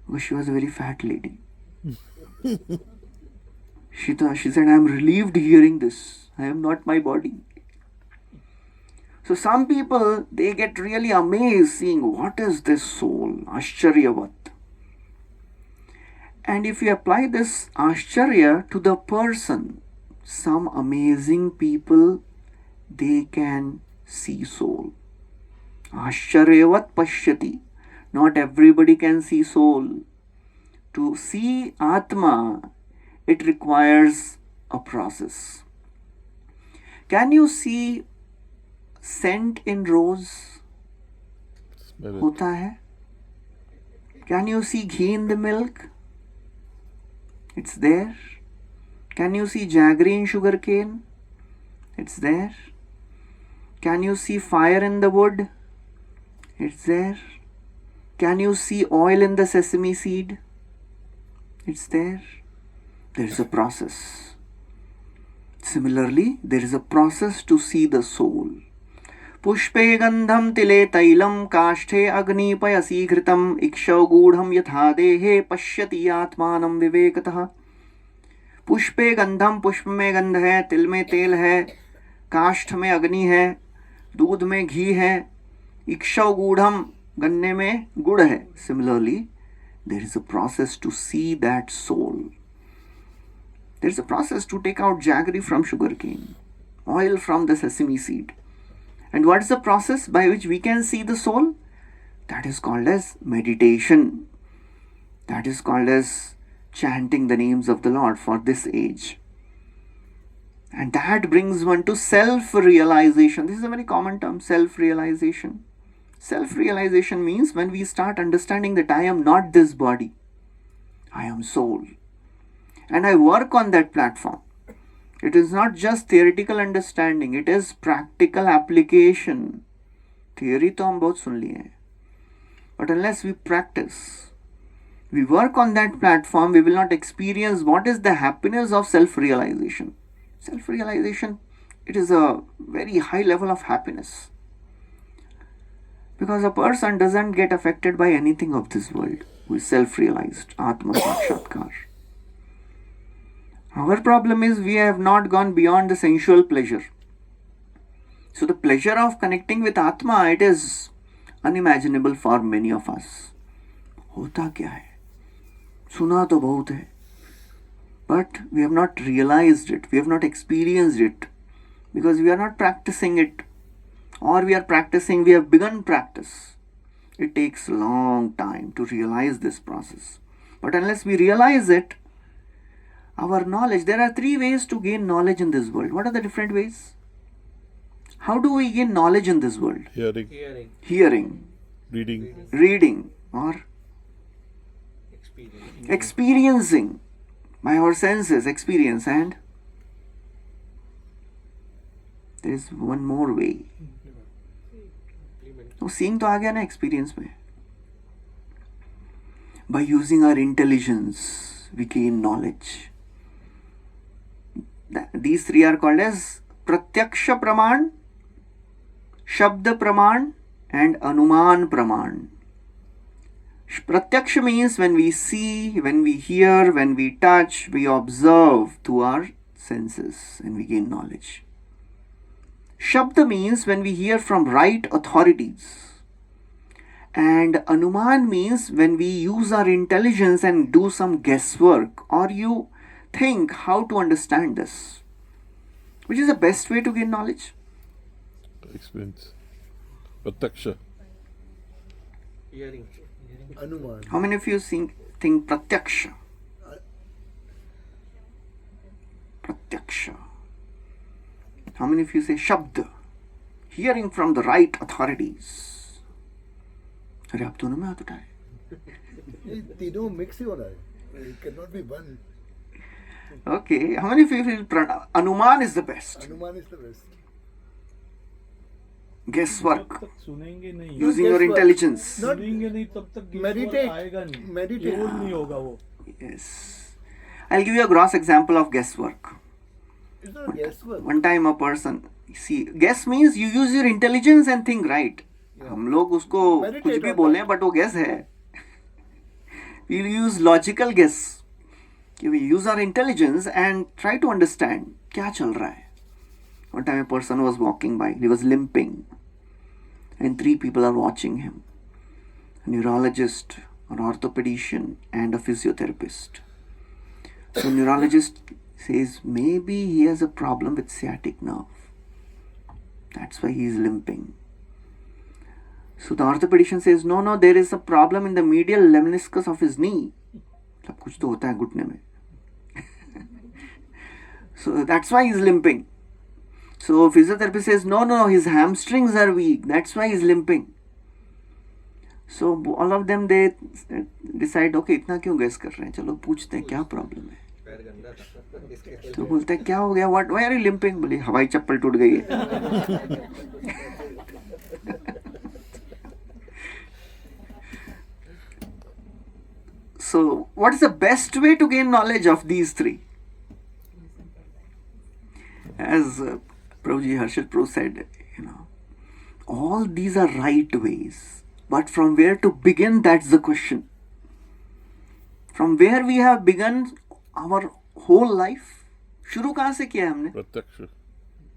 Because she was a very fat lady. She said, I am relieved hearing this. I am not my body. So some people, they get really amazed seeing what is this soul, Ashcharyavat. And if you apply this Ashcharya to the person, some amazing people, they can see soul. Ashcharyavat pashyati. Not everybody can see soul. To see Atma, it requires a process. Can you see scent in rose? Hota hai. Can you see ghee in the milk? It's there. Can you see jaggery in sugar cane? It's there. Can you see fire in the wood? It's there. Can you see oil in the sesame seed? It's there. There is a process. Similarly, there is a process to see the soul. Pushpe gandham tile tailam kashthe agni payasi ghritam ikshav gudham yatha dehe pashyati atmanam vivekatah. पुष्पे गंधम, पुष्प में गंध है, तिल में तेल है, काष्ठ में अग्नि है, दूध में घी है, इक्षव गूढ़म, गन्ने में गुड़ है. Similarly, there is a process to see that soul. There is a process to take out jaggery from sugarcane, oil from the sesame seed. And what is the process by which we can see the soul? That is called as meditation. That is called as chanting the names of the Lord for this age. And that brings one to self-realization. This is a very common term, self-realization. Self-realization means when we start understanding that I am not this body, I am soul. And I work on that platform. It is not just theoretical understanding, it is practical application. Theory तो हम बहुत सुन लिए हैं. But unless we practice, we work on that platform, we will not experience what is the happiness of self-realization. Self-realization, it is a very high level of happiness. Because a person doesn't get affected by anything of this world who is self-realized, Atma Sakshatkar. Our problem is we have not gone beyond the sensual pleasure. So the pleasure of connecting with Atma, it is unimaginable for many of us. होता क्या है? सुना तो बहुत है, but we have not realized it, we have not experienced it, because we are not practicing it, or we are practicing, we have begun practice. It takes a long time to realize this process. But unless we realize it, our knowledge, there are 3 ways to gain knowledge in this world. What are the different ways? How do we gain knowledge in this world? Hearing, Hearing, reading, reading, or Experiencing by our senses, experience, and there is one more way. तो seeing तो आ गया ना experience में. By using our intelligence, we gain knowledge. These three are called as Pratyaksha Praman, Shabda Praman, and Anuman Praman. Pratyaksha means when we see, when we hear, when we touch, we observe through our senses and we gain knowledge. Shabda means when we hear from right authorities. And Anuman means when we use our intelligence and do some guesswork, or you think how to understand this. Which is the best way to gain knowledge? Experience. Prataksha. Hearing. Anuman. How many of you think Pratyaksha? Pratyaksha. How many of you say Shabda? Hearing from the right authorities. अरे आप दोनों में हाथ उठाए. ये तीनों mix ही हो रहा है. It cannot be one. Okay, how many of you feel Anuman is the best? Anuman is the best. Guesswork. जब तक सुनेंगे नहीं, Using your guesswork. intelligence. Not सुनेंगे नहीं तब तक guesswork meditate. आएगा नहीं. Meditate. रोल नहीं होगा वो. Yes. I'll give you a gross example of guesswork. It's not guesswork. One time a person, see, guess means you use your intelligence and think right. हम लोग उसको Meditate कुछ भी on बोले that. but वो guess है. We'll use logical guess. कि we use our intelligence and try to understand क्या चल रहा है. One time a person was walking by, he was limping, and 3 people are watching him. A neurologist, an orthopedician, and a physiotherapist. So neurologist says maybe he has a problem with sciatic nerve. That's why he is limping. So the orthopedician says no, there is a problem in the medial lemniscus of his knee. सब कुछ तो होता है घुटने में. So that's why he's limping. So physiotherapist says no, his hamstrings are weak. That's why he's limping. So all of them they decide okay इतना क्यों guess कर रहे हैं, चलो पूछते हैं क्या प्रॉब्लम है. तो बोलते हैं क्या हो गया, why are you limping? बोले हवाई चप्पल टूट गई है. So what is the best way to gain knowledge of these three? As Prabhuji Harshit Prabhu said, all these are right ways. But from where to begin, that's the question. From where we have begun our whole life, शुरू कहाँ से किया है हमने? प्रत्यक्ष.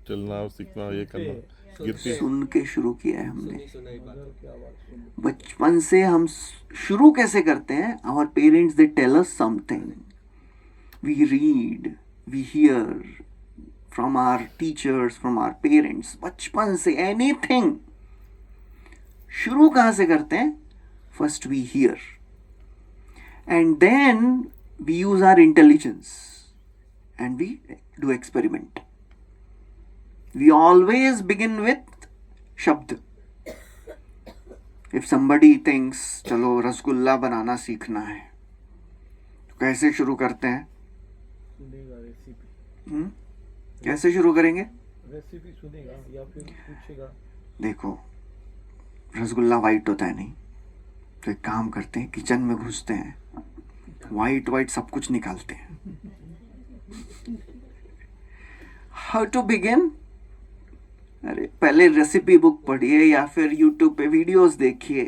चलना, सीखना, ये करना. गिरती. सुन के शुरू किया है हमने. सुनाई बात. बचपन से हम शुरू कैसे करते हैं? Our parents they tell us something. We read, we hear from our teachers, from our parents. बचपन से anything. शुरू कहाँ से करते हैं? First we hear. And then we use our intelligence. And we do experiment. We always begin with Shabd. If somebody thinks, चलो रसगुल्ला बनाना सीखना है, तो कैसे शुरू करते हैं? सुनेगा रेसिपी. कैसे शुरू करेंगे? रेसिपी सुनेगा या फिर पूछेगा. देखो रसगुल्ला वाइट होता है नहीं, तो एक काम करते हैं, किचन में घुसते हैं, वाइट सब कुछ निकालते हैं. How to begin? अरे पहले रेसिपी बुक पढ़िए या फिर यूट्यूब पे वीडियोस देखिए.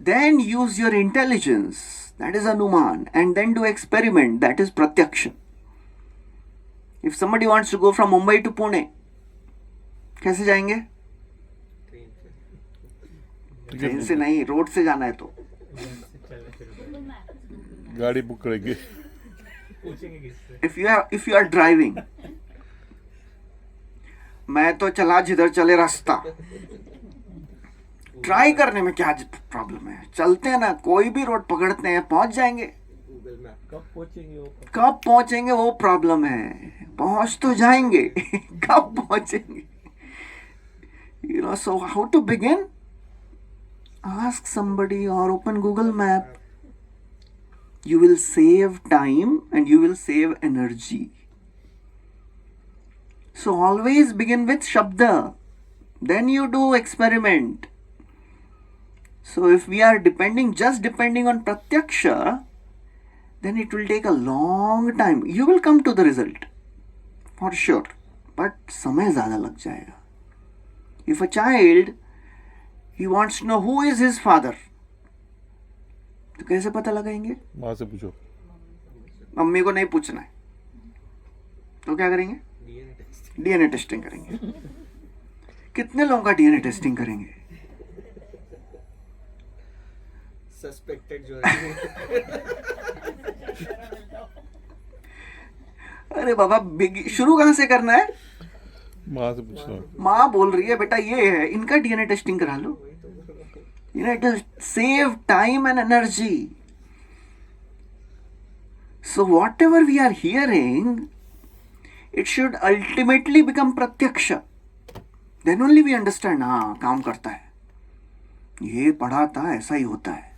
Then use your intelligence, that is अनुमान, and then do experiment, that is प्रत्यक्ष. If somebody wants to go from Mumbai to Pune, कैसे जाएंगे? ट्रेन से नहीं, रोड से जाना है तो गाड़ी बुक करेंगे. पूछेंगे किससे. if you are driving, मैं तो चला जिधर चले रास्ता. ट्राई करने में क्या प्रॉब्लम है? चलते हैं ना, कोई भी रोड पकड़ते हैं, पहुंच जाएंगे. कब पहुंचेंगे वो प्रॉब्लम है. पहुंच तो जाएंगे, कब पहुंचेंगे? So how to begin? Ask somebody or open Google Map. you will save time and you will save energy. So always begin with Shabda. Then you do experiment. So if we are just depending on Pratyaksha, then it will take a long time. You will come to the result, for sure. But समय ज़्यादा लग जाएगा. If a child, he wants to know who is his father, तो कैसे पता लगाएंगे? माँ से पूछो. मम्मी को नहीं पूछना है, तो क्या करेंगे? डीएनए टेस्टिंग करेंगे. कितने लोगों का डीएनए टेस्टिंग करेंगे? सस्पेक्टेड जो अरे बाबा, शुरू कहाँ से करना है? माँ से पूछना. माँ बोल रही है बेटा ये है, इनका डीएनए टेस्टिंग करा लो. It will save time and energy. So whatever we are hearing, it should ultimately become pratyaksha. Then only we understand, हाँ काम करता है, ये पढ़ा था ऐसा ही होता है.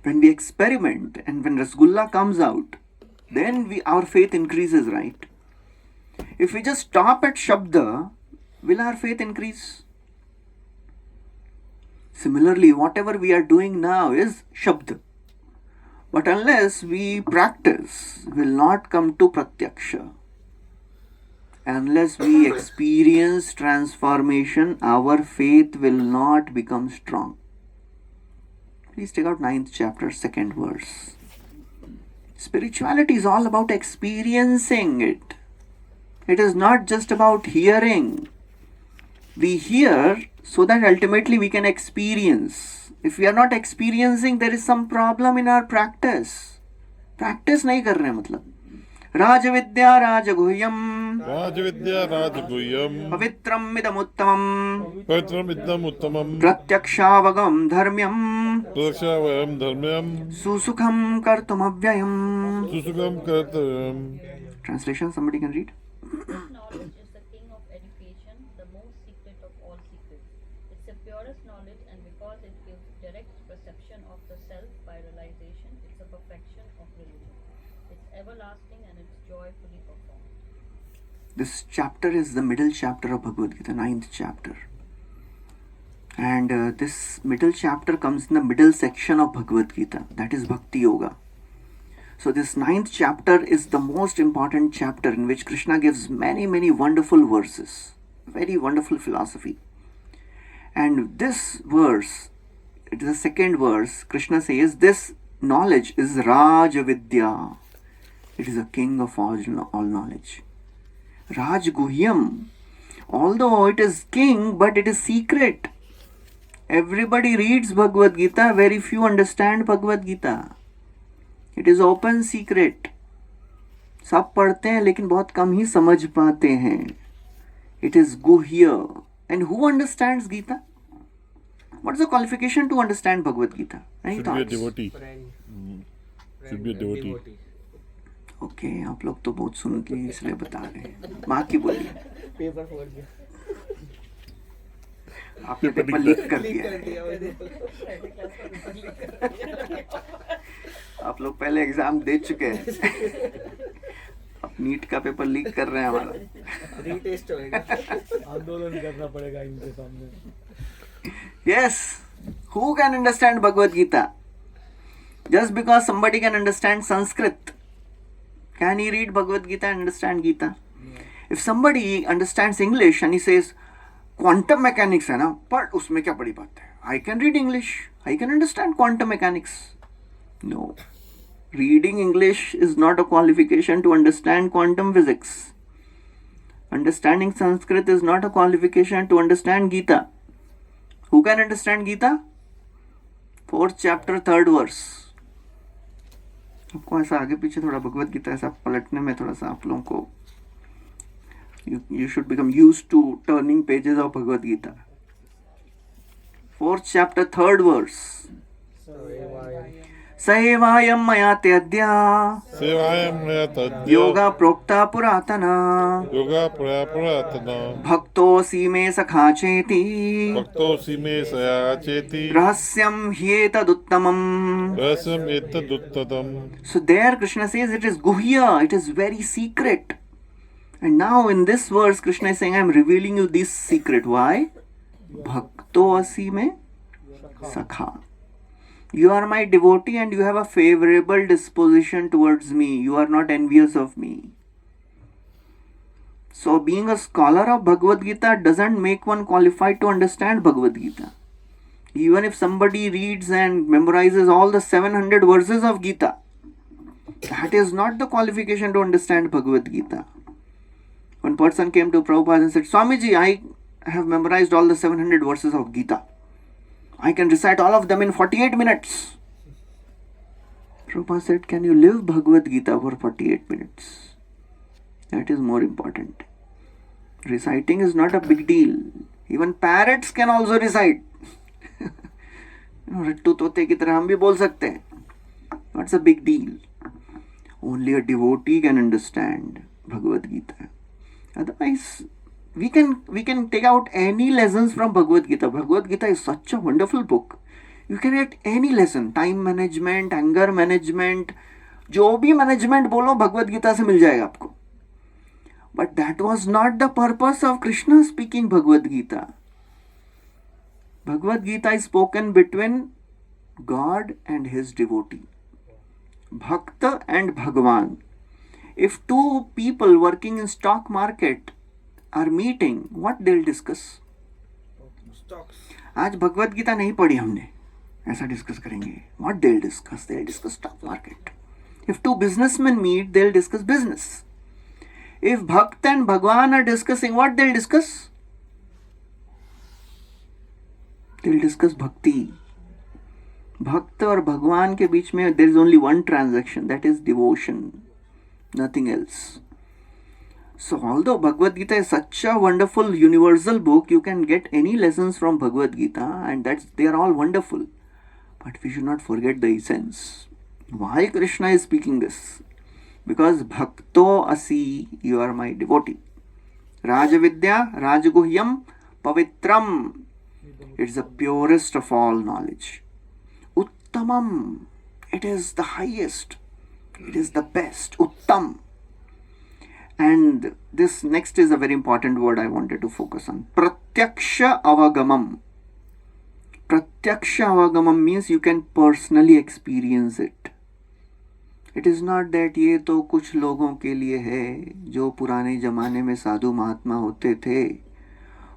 When we experiment and when Rasgulla comes out, then our faith increases, right? If we just stop at Shabda, will our faith increase? Similarly, whatever we are doing now is Shabda. But unless we practice, will not come to Pratyaksha. Unless we experience transformation, our faith will not become strong. Please take out 9th chapter, 2nd verse. Spirituality is all about experiencing it. It is not just about hearing. We hear so that ultimately we can experience. If we are not experiencing, there is some problem in our practice. Practice नहीं कर रहे हैं मतलब. राजविद्या राजगुह्यम राजविद्या राजगुह्यम पवित्रम इदमुत्तमम पवित्रम इदम उत्तमम प्रत्यक्षावगम धर्म्यम प्रत्यक्षावयम धर्म्यम सुसुखम कर्तुमव्ययम. सुसुखम Kartavyam. Translation, somebody can read. Knowledge is the king of education, the most secret of all secrets. It's the purest knowledge, and because it gives direct perception of the self by realization, it's a perfection of religion. It's everlasting and it's joyfully performed. This chapter is the middle chapter of Bhagavad Gita, 9th chapter. And this middle chapter comes in the middle section of Bhagavad Gita, that is Bhakti Yoga. So this 9th chapter is the most important chapter in which Krishna gives many, many wonderful verses, very wonderful philosophy. And this verse, it is the 2nd verse, Krishna says this knowledge is Raja Vidya. It is a king of all knowledge. Raj Guhyam, although it is king, but it is secret. Everybody reads Bhagavad Gita, very few understand Bhagavad Gita. It is open secret. सब पढ़ते हैं लेकिन बहुत कम ही समझ पाते हैं. It is Guhya. And who understands Gita? What is the qualification to understand Bhagavad Gita? Any Should thoughts? be a devotee. friend. Should be a devotee. Okay, आप लोग तो बहुत सुन लिए इसलिए बता रहे हैं. माँ की बोलिए. पेपर फोड़ दिया. आपने पेपर लीक कर दिया है. आप लोग पहले एग्जाम दे चुके हैं. अब नीट का पेपर लीक कर रहे हैं हमारा. रीटेस्ट होएगा. आंदोलन करना पड़ेगा इनके सामने. Yes, who can understand Bhagavad Gita? Just because somebody can understand Sanskrit, can he read Bhagavad Gita and understand Gita? If somebody understands English and he says quantum mechanics है ना, पर उसमें क्या बड़ी बात है? I can read English, I can understand quantum mechanics. No, reading English is not a qualification to understand quantum physics. Understanding Sanskrit is not a qualification to understand Gita. Who can understand Gita? 4th chapter, 3rd verse. आपको ऐसा आगे पीछे थोड़ा भगवत गीता ऐसा पलटने में थोड़ा सा आप लोगों को you should become used to turning pages of Bhagavad Gita. 4th chapter, 3rd verse. Saevayam maya teadya Sevayam maya tadya yoga prokta puratana yoga puratana bhaktosi me sakha cheti bhaktosi me sayacheti rahasyam hyetaduttamam. rasam etaduttatam. So there Krishna says it is guhya, it is very secret. And now in this verse Krishna is saying I am revealing you this secret. Why? Bhakto asi me sakha. You are my devotee and you have a favorable disposition towards me. You are not envious of me. So being a scholar of Bhagavad Gītā doesn't make one qualified to understand Bhagavad Gītā. Even if somebody reads and memorizes all the 700 verses of Gītā, that is not the qualification to understand Bhagavad Gītā. One person came to Prabhupada and said, Swamiji, I have memorized all the 700 verses of Gītā. I can recite all of them in 48 minutes. Prabhupada said, can you live Bhagavad Gītā for 48 minutes? That is more important. Reciting is not a big deal. Even parrots can also recite. रट्टू तोते की तरह हम भी बोल सकते हैं. What's a big deal? Only a devotee can understand Bhagavad Gītā. Otherwise, we can take out any lessons from Bhagavad Gītā. Bhagavad Gītā is such a wonderful book. You can get any lesson, time management, anger management, जो भी management बोलो Bhagavad Gītā से मिल जाएगा आपको. But that was not the purpose of Krishna speaking Bhagavad Gītā. Bhagavad Gītā is spoken between God and his devotee. Bhakta and Bhagavan. If two people working in stock market are meeting, what they'll discuss? Stocks. आज भगवत गीता नहीं पढ़ी हमने, ऐसा discuss करेंगे. What they'll discuss? They'll discuss stock market. If two businessmen meet, they'll discuss business. If Bhakt and Bhagwan are discussing, what they'll discuss? They'll discuss bhakti. Bhakt और भगवान के बीच में there is only one transaction, that is devotion, nothing else. So although Bhagavad Gītā is such a wonderful universal book, you can get any lessons from Bhagavad Gītā and they are all wonderful. But we should not forget the essence. Why Krishna is speaking this? Because Bhakto Asi, you are my devotee. Rajavidya, Rajaguhyam, Pavitram. It's the purest of all knowledge. Uttamam, it is the highest. It is the best. Uttam. And this next is a very important word I wanted to focus on. Pratyaksha avagamam. Pratyaksha avagamam means you can personally experience it. It is not that ये तो कुछ लोगों के लिए है जो पुराने जमाने में साधु महात्मा होते थे,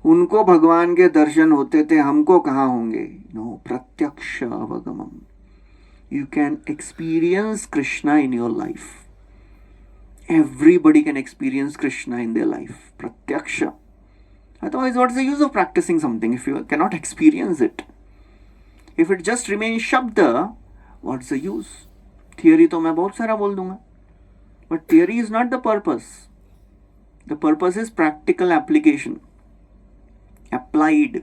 उनको भगवान के दर्शन होते थे, हमको कहाँ होंगे. No, प्रत्यक्ष अवगमम. You can experience Krishna in your life. Everybody can experience Krishna in their life. Pratyaksha. Otherwise, what's the use of practicing something if you cannot experience it? If it just remains Shabda, what's the use? Theory तो मैं बहुत सारा बोल दूंगा. But theory is not the purpose. The purpose is practical application. Applied.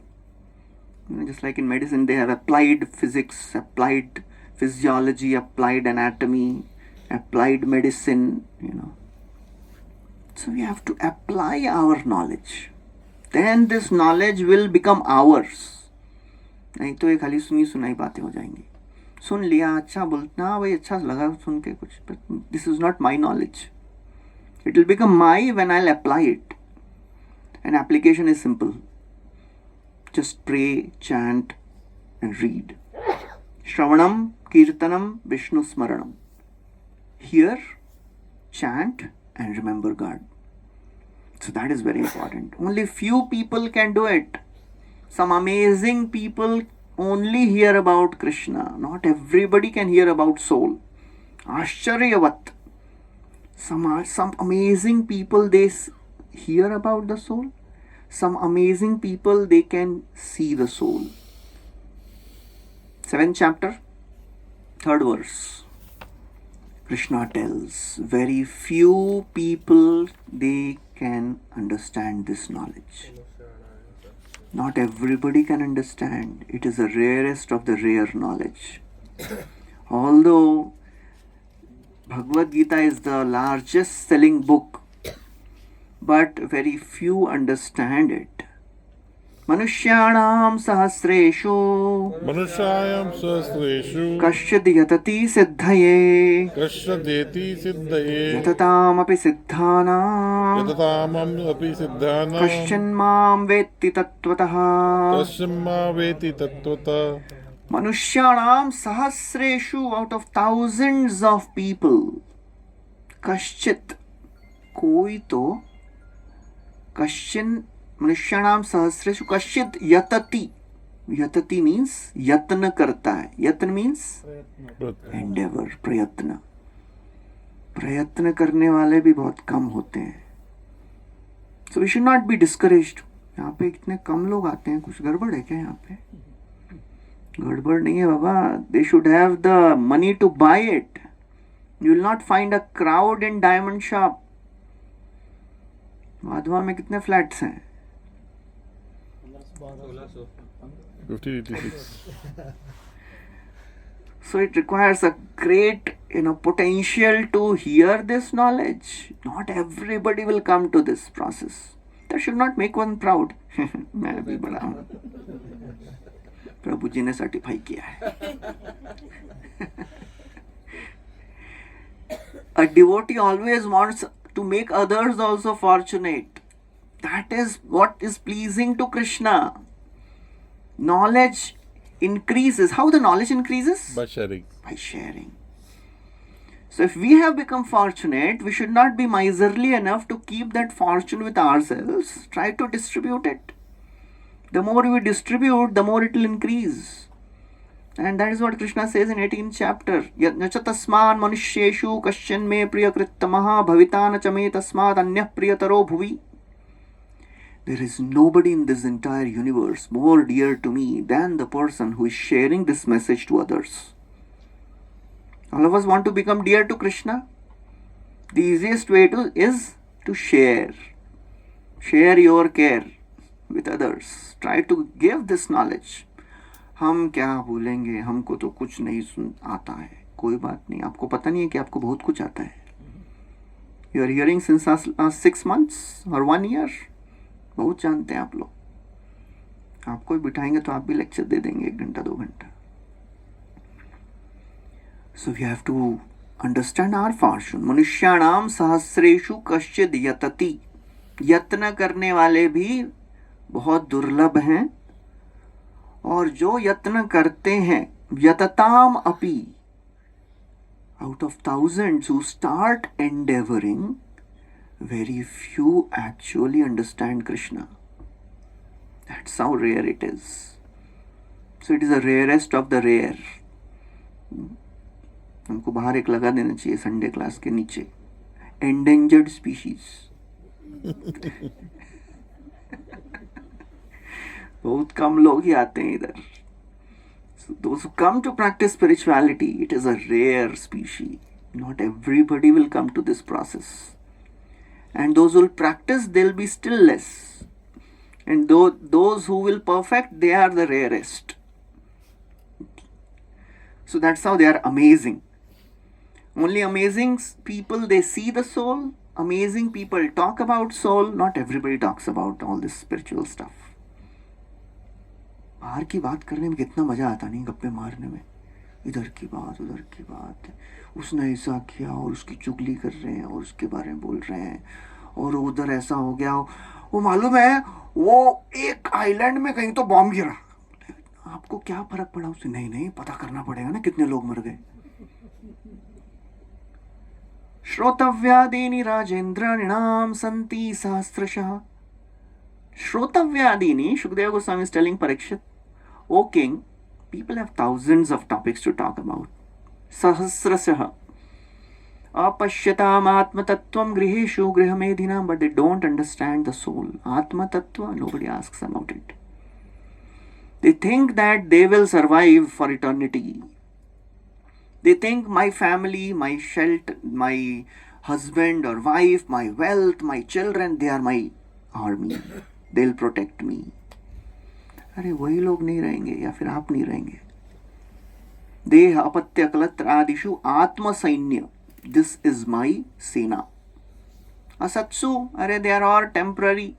Just like in medicine, they have applied physics, applied physiology, applied anatomy, applied medicine, So we have to apply our knowledge. Then this knowledge will become ours. नहीं तो ये खाली सुनी सुनाई बातें हो जाएंगी. सुन लिया, अच्छा बोलना, भाई अच्छा लगा सुन के कुछ. But this is not my knowledge. It will become my when I'll apply it. And application is simple. Just pray, chant, and read. Shravanam, Kirtanam, Vishnu Smaranam. Hear, chant, and remember God. So that is very important. Only few people can do it. Some amazing people only hear about Krishna. Not everybody can hear about soul. Ashcharyavat. Some amazing people, they hear about the soul. Some amazing people, they can see the soul. 7th chapter, 3rd verse. Krishna tells, very few people, they can understand this knowledge. Not everybody can understand. It is the rarest of the rare knowledge. Although Bhagavad Gita is the largest selling book, but very few understand it. Manushyanam sahasreshu मनुष्यायां सहस्रेषु kasyad yatati siddhaye कश्चिदेति सिद्धये yatataamapi siddhanam यततामम् अपि सिद्धानां kashyan mam vetti tattvataha. कस्मा वेति तत्त्वतः Manushyanam sahasreshu, out of thousands of people, kaschit, koi to, kashyan, manushyanam sahasreshu kaschit yatati. Yatati means yatna karta hai. Yatna means endeavor, prayatna. प्रयत्न करने वाले भी बहुत कम होते हैं. So we should not be discouraged. यहाँ पे इतने कम लोग आते हैं, कुछ गड़बड़ है क्या यहाँ पे? गड़बड़ नहीं है बाबा. They should have the money to buy it. You will not find a crowd in diamond shop. Madhava में कितने फ्लैट्स हैं? 5086. So it requires a great, potential to hear this knowledge. Not everybody will come to this process. That should not make one proud. मैं भी बड़ा हूँ. प्रभु जी ने certify किया है. A devotee always wants to make others also fortunate. That is what is pleasing to Krishna. Knowledge increases. How the knowledge increases? By sharing. By sharing. So if we have become fortunate, we should not be miserly enough to keep that fortune with ourselves. Try to distribute it. The more we distribute, the more it will increase. And that is what Krishna says in 18th chapter. Yacha tasman manusheshu kashyan me priyakrittamaha bhavitana chame tasmad anyah priyataro bhuvi. There is nobody in this entire universe more dear to me than the person who is sharing this message to others. All of us want to become dear to Krishna. The easiest way is to share. Share your care with others. Try to give this knowledge. हम क्या बोलेंगे, हमको तो कुछ नहीं आता है. कोई बात नहीं, आपको पता नहीं है कि आपको बहुत कुछ आता है. You are hearing since last 6 months or 1 year. बहुत जानते हैं आप लोग. आपको भी बिठाएंगे तो आप भी लेक्चर दे देंगे 1 घंटा 2 घंटा. So we have to understand our fortune. मनुष्याणाम सहस्रेषु कश्चिद यतति. यत्न करने वाले भी बहुत दुर्लभ हैं, और जो यत्न करते हैं, यतताम अपि, out of thousands who start endeavoring, very few actually understand Krishna. That's how rare it is. So it is the rarest of the rare. हमको बाहर एक लगा देना चाहिए संडे क्लास के नीचे, endangered species. बहुत कम लोग ही आते हैं इधर. So those who come to practice spirituality, it is a rare species. Not everybody will come to this process. And those who will practice, they'll be still less. And those who will perfect, they are the rarest. So that's how they are amazing. Only amazing people, they see the soul. Amazing people talk about soul. Not everybody talks about all this spiritual stuff. बाहर की बात करने में कितना मजा आता नहीं, गप्पे मारने में. इधर की बात उधर की बात, उसने ऐसा किया और उसकी चुगली कर रहे हैं और उसके बारे में बोल रहे हैं, और उधर ऐसा हो गया. वो मालूम है वो एक आइलैंड में कहीं तो बॉम्ब गिरा. आपको क्या फर्क पड़ा उससे? नहीं पता करना पड़ेगा ना कितने लोग मर गए. श्रोतव्यादीनि राजेंद्राणाम संति सहस्रशः. Shrotavya-adini, Shukadeva Goswami is telling Parikshit, O king, people have thousands of topics to talk about. Sahasrasaha. Apashyatam atma-tattvam griheshu grihamedhinam, but they don't understand the soul. Atma-tattva, nobody asks about it. They think that they will survive for eternity. They think my family, my shelter, my husband or wife, my wealth, my children, they are my army. They'll protect me. अरे वही लोग नहीं रहेंगे या फिर आप नहीं रहेंगे. Deha apatya kalatradishu atma sainya. This is my sena. Asatsu, they are all temporary.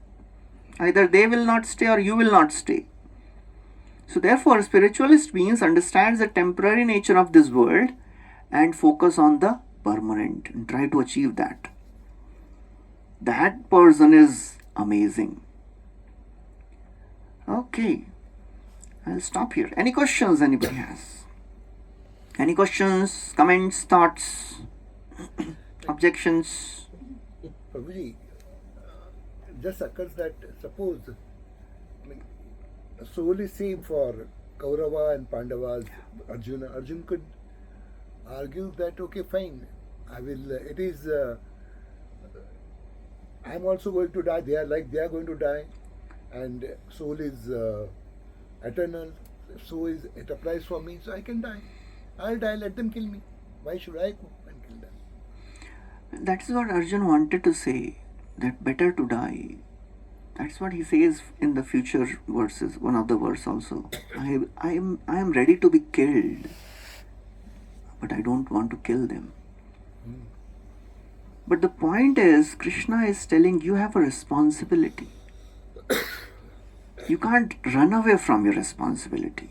Either they will not stay or you will not stay. So therefore, spiritualist beings understands the temporary nature of this world and focus on the permanent and try to achieve that. That person is amazing. Okay, I'll stop here. Any questions anybody has? Any questions, comments, thoughts, objections? Prabhuji, just occurs that suppose soul is same for Kaurava and Pandavas, Arjuna. Arjuna could argue that okay, fine, I will. It is. I am also going to die. They are going to die, and soul is eternal. So it applies for me. So I can die. I'll die. Let them kill me. Why should I go and kill them? That is what Arjuna wanted to say. That better to die. That's what he says in the future verses, one of the verse also. I am ready to be killed, but I don't want to kill them. But the point is, Krishna is telling you have a responsibility. You can't run away from your responsibility.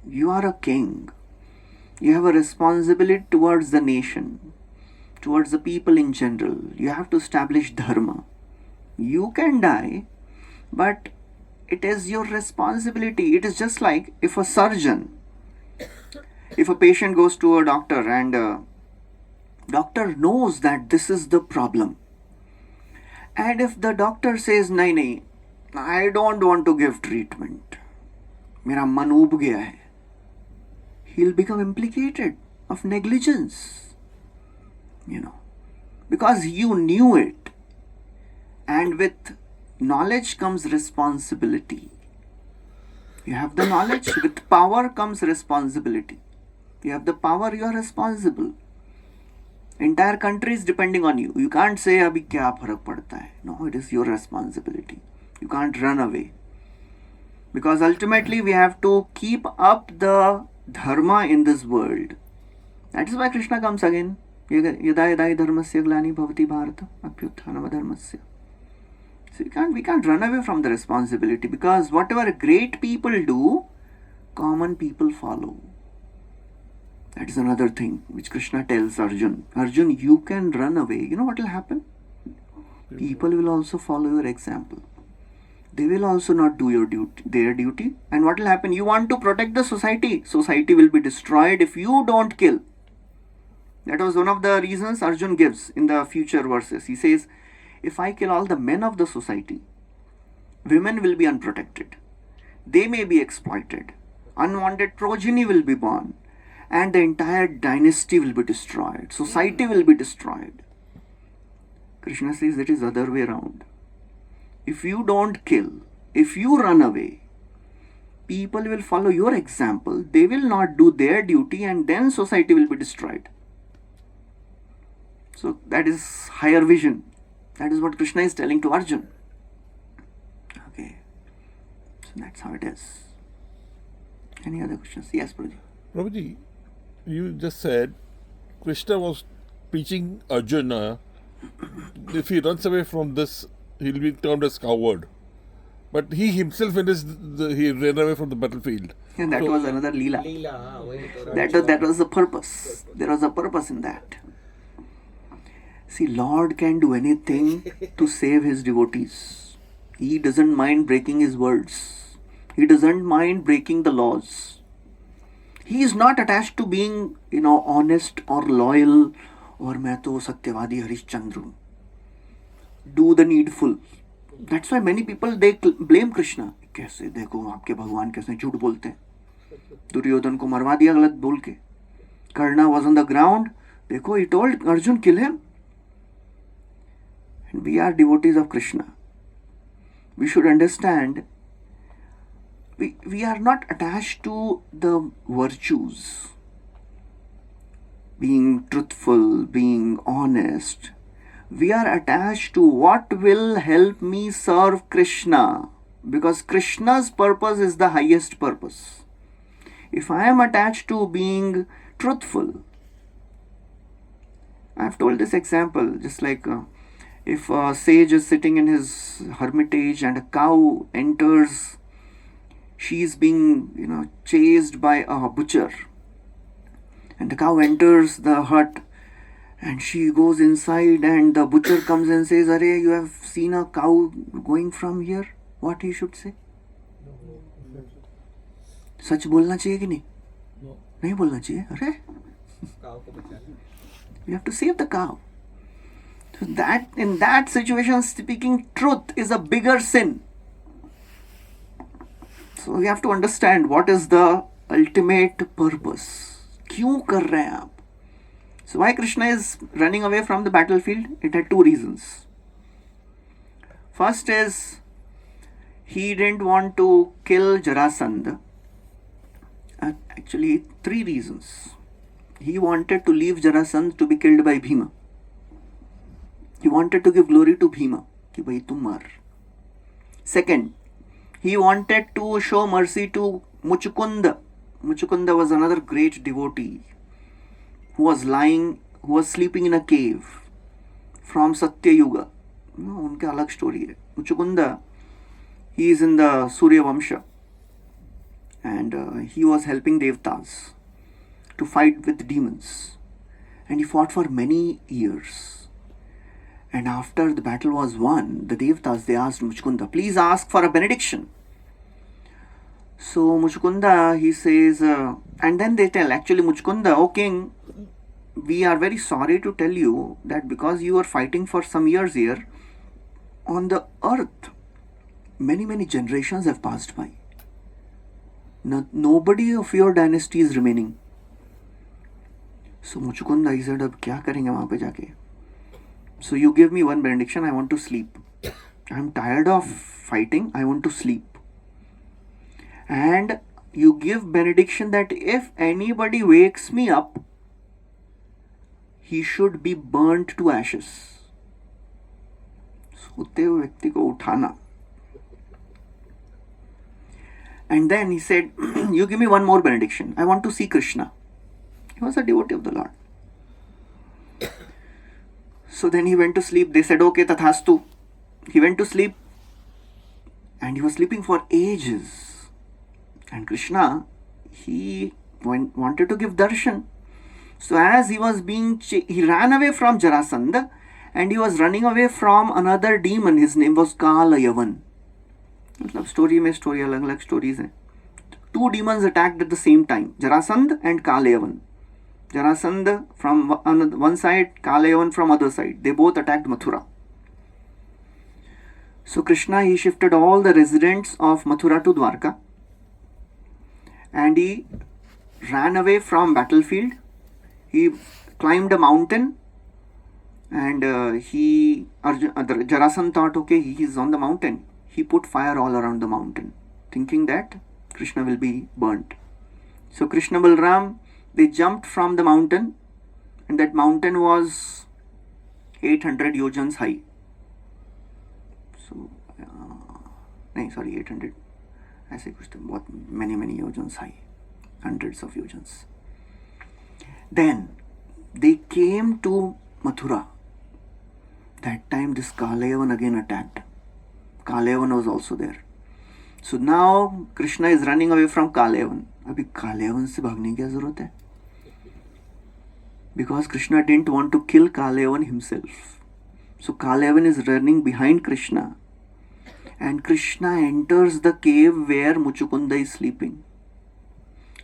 You are a king. You have a responsibility towards the nation, towards the people in general. You have to establish dharma. You can die, but it is your responsibility. It is just like if a surgeon, if a patient goes to a doctor and doctor knows that this is the problem, and if the doctor says, nahi, I don't want to give treatment, mera man ub gaya hai, he'll become implicated of negligence, because you knew it. And with knowledge comes responsibility. You have the knowledge, with power comes responsibility. You have the power, you are responsible. Entire country is depending on you. You can't say, abhi kya farak padta hai. No, it is your responsibility. You can't run away. Because ultimately we have to keep up the dharma in this world. That is why Krishna comes again. Yada yada dharmasya glani bhavati bharata apyutthanava dharmasya. So we can't run away from the responsibility, because whatever great people do, common people follow. That is another thing which Krishna tells Arjun. Arjun, you can run away. You know what will happen? People will also follow your example. They will also not do their duty. And what will happen? You want to protect the society. Society will be destroyed if you don't kill. That was one of the reasons Arjun gives in the future verses. He says, if I kill all the men of the society, women will be unprotected. They may be exploited. Unwanted progeny will be born. And the entire dynasty will be destroyed. Society will be destroyed. Krishna says it is the other way around. If you don't kill, if you run away, people will follow your example. They will not do their duty, and then society will be destroyed. So that is higher vision. That is what Krishna is telling to Arjun. Okay. So that's how it is. Any other questions? Yes, Prabhuji. Prabhuji, you just said Krishna was preaching Arjuna. If he runs away from this, he'll be termed as coward. But he himself, he ran away from the battlefield. And that was another Leela. Leela. That was the purpose. There was a purpose in that. See, Lord can do anything to save his devotees. He doesn't mind breaking his words. He doesn't mind breaking the laws. He is not attached to being, honest or loyal or मैं तो सत्यवादी हरिश्चंद्र हूँ. Do the needful. That's why many people they blame Krishna. कैसे देखो आपके भगवान कैसे झूठ बोलते हैं. दुर्योधन को मरवा दिया गलत बोल के. Karna was on the ground. देखो, he told Arjun kill him. And we are devotees of Krishna. We should understand we are not attached to the virtues. Being truthful, being honest. We are attached to what will help me serve Krishna. Because Krishna's purpose is the highest purpose. if I am attached to being truthful, I have told this example, just like if a sage is sitting in his hermitage and a cow enters, she is being, chased by a butcher. And the cow enters the hut and she goes inside and the butcher comes and says, "Are you have seen a cow going from here?" What he should say? सच बोलना चाहिए कि नहीं? नहीं बोलना चाहिए. अरे you have to save the cow. So that in that situation, speaking truth is a bigger sin. So we have to understand what is the ultimate purpose. क्यों कर रहे हैं आप? So why Krishna is running away from the battlefield? It had two reasons. First is he didn't want to kill Jarasandha. Actually, three reasons. He wanted to leave Jarasandha to be killed by Bhima. He wanted to give glory to Bhima. Ki bhai tum mar. Second, he wanted to show mercy to Muchukunda. Muchukunda was another great devotee who was sleeping in a cave from Satya Yuga. उनके अलग story है. Muchukunda, he is in the Surya Vamsha and he was helping Devtas to fight with demons, and he fought for many years. And after the battle was won, the Devtas, they asked Muchukunda, "Please ask for a benediction." So Muchukunda, he says, and then they tell, actually Muchukunda, "O king, we are very sorry to tell you that because you were fighting for some years here, on the earth, many generations have passed by. Nobody of your dynasty is remaining." So Muchukunda, he said, "अब क्या करेंगे वहाँ पे जाके? So you give me one benediction, I want to sleep. I am tired of fighting, I want to sleep. And you give benediction that if anybody wakes me up, he should be burnt to ashes." सोते हुए व्यक्ति को उठाना. And then he said, "You give me one more benediction. I want to see Krishna." He was a devotee of the Lord. So then he went to sleep. They said, "Okay, tathastu." He went to sleep and he was sleeping for ages. And Krishna, he wanted to give darshan. So as he was he ran away from Jarasandha and he was running away from another demon. His name was Kalayavan. मतलब story में story अलग अलग stories हैं. Two demons attacked at the same time, Jarasandha and Kalayavan. Jarasandha from one side, Kalayavan from other side. They both attacked Mathura. So Krishna, he shifted all the residents of Mathura to Dwarka and he ran away from battlefield. He climbed a mountain and Jarasandha thought, okay, he is on the mountain. He put fire all around the mountain, thinking that Krishna will be burnt. So Krishna Balram, they jumped from the mountain, and that mountain was 800 yojans high. So, 800. ऐसे कुछ तो बहुत many yojans high, hundreds of yojans. Then they came to Mathura. That time this Kalayavan again attacked. Kalayavan was also there. So now Krishna is running away from Kalayavan. अभी Kalayavan से भागने की क्या जरूरत है? Because Krishna didn't want to kill Kalayavan himself. So Kalayavan is running behind Krishna. And Krishna enters the cave where Muchukunda is sleeping.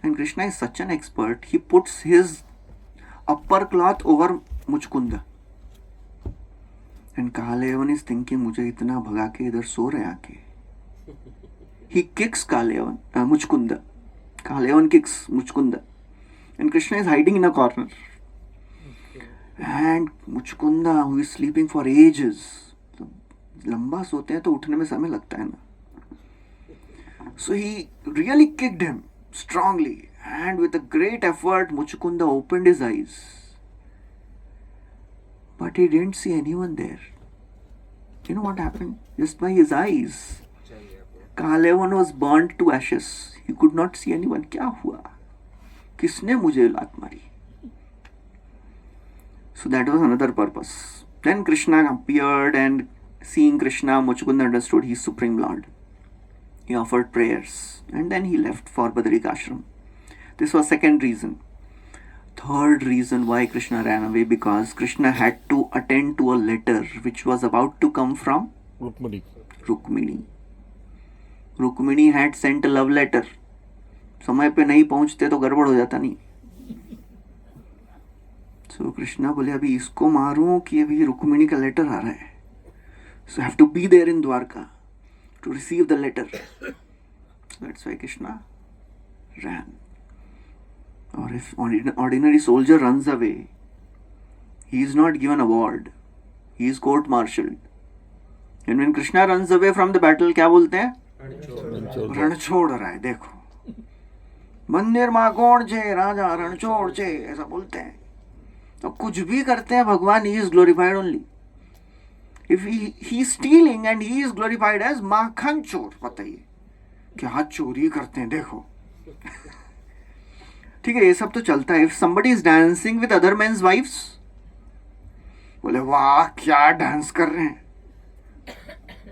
And Krishna is such an expert, he puts his upper cloth over Muchukunda. And Kalayavan is thinking, मुझे इतना भगा के इधर सो रहे आके. He kicks Muchukunda. Kalayavan kicks Muchukunda. And Krishna is hiding in a corner. And Muchukunda, who is sleeping for ages, लंबा सोते हैं तो उठने में समय लगता है ना. So he really kicked him strongly, and with a great effort Muchukunda opened his eyes, but he didn't see anyone there. You know what happened? Just by his eyes, Kalayavan was burnt to ashes. He could not see anyone. क्या हुआ? किसने मुझे लात मारी? So that was another purpose. Then Krishna appeared, and seeing Krishna, Muchukund understood he is Supreme Lord. He offered prayers and then he left for Badrikashram. This was second reason. Third reason why Krishna ran away, because Krishna had to attend to a letter which was about to come from Rukmini. Rukmini. Rukmini had sent a love letter. समय पे नहीं पहुंचते तो गड़बड़ हो जाता नहीं. So Krishna बोले अभी इसको मारूं कि अभी रुक्मिणी का लेटर आ रहा है. So I have to be there in Dwarka to receive the letter. So that's why Krishna ran. Or if ordinary soldier runs away, he is not given award. He is court-martialed. And when Krishna runs away from the battle, क्या बोलते हैं? रण छोड़ रहा है. देखो, मंदिर माँ कौन छे, राजा रण छोड़ छे, ऐसा बोलते हैं. तो कुछ भी करते हैं भगवान, he is glorified only. If he is stealing and he is glorified as माखन चोर, बताइए क्या चोरी करते हैं. देखो ठीक है, ये सब तो चलता है. If somebody is dancing with other men's wives, बोले वाह क्या डांस कर रहे हैं.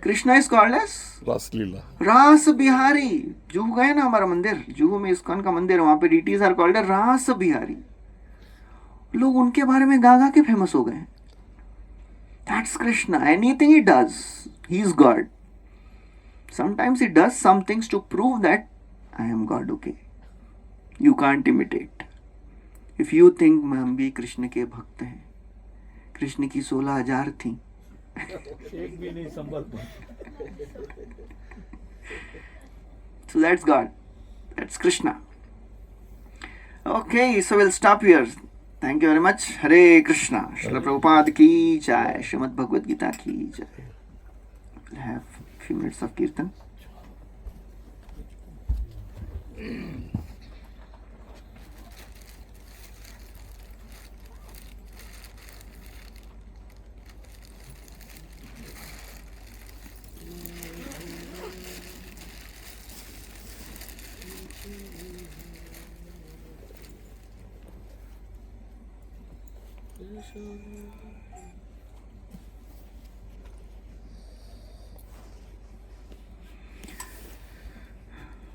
कृष्णा इज कॉल्ड एज रासलीला, रास बिहारी. जुहू गए ना हमारा मंदिर, जुहू में इस्कॉन का मंदिर है, वहां पे डीटीज आर कॉल्ड रास बिहारी. लोग उनके बारे में गा गा के फेमस हो गए. That's Krishna. Anything he does, he is God. Sometimes he does some things to prove that I am God. Okay, you can't imitate. If you think हम भी कृष्ण के भक्त हैं, कृष्ण की 16,000 थी. एक भी नहीं संभल. So that's God. That's Krishna. Okay, so we'll stop here. Thank you very much. Hare Krishna. Srila Prabhupada ki jai. Srimad Bhagavad Gītā ki jai. We'll have a few minutes of kirtan.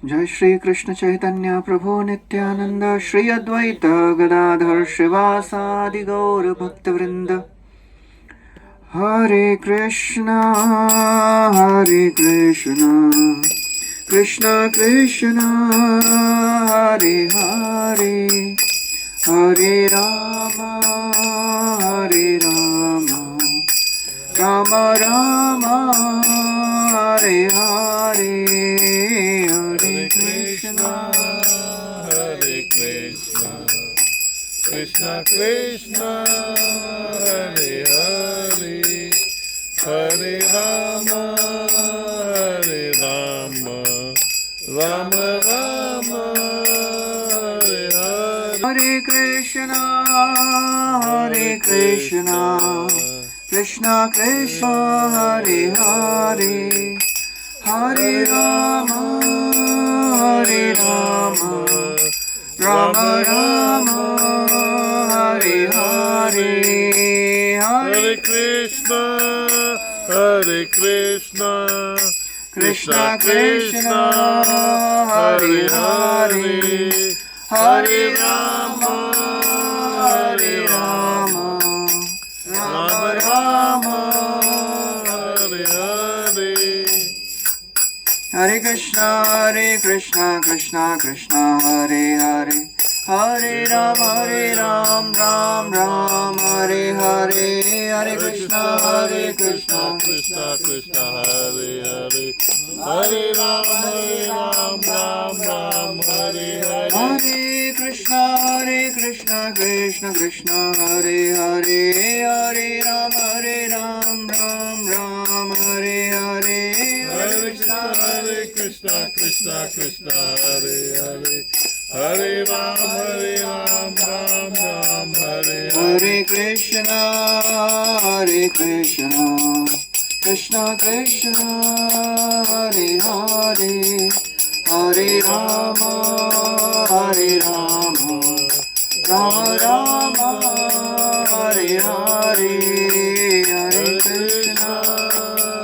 जय श्री कृष्ण चैतन्य प्रभु नित्यानंद, श्री अद्वैत गदाधर श्रीवासादि गौर भक्तवृंद. हरे कृष्णा कृष्णा कृष्णा हरे हरे, हरे राम राम राम हरे हरे. हरे कृष्णा कृष्णा कृष्णा हरे हरे, हरे राम राम राम हरे हरे. हरे कृष्णा कृष्णा कृष्णा हरे हरे, हरे राम राम राम हरे हरे. हरे कृष्णा कृष्णा कृष्णा हरे हरे, हरे राम राम राम हरे हरे. हरे कृष्णा कृष्णा कृष्णा हरे हरे, हरे राम राम राम हरे हरे. हरे कृष्णा कृष्णा कृष्णा हरे हरे, हरे राम राम राम हरे हरे. हरे कृष्णा कृष्णा कृष्णा हरे हरे, हरे राम राम राम हरे हरे. हरे कृष्णा कृष्णा हरे हरे, हरे राम राम राम हरे हरे. हरे Krishna Krishna Krishna Hare Hare, Hare Rama, Hare Rama, Rama Rama, Hare Hare, Hare Krishna,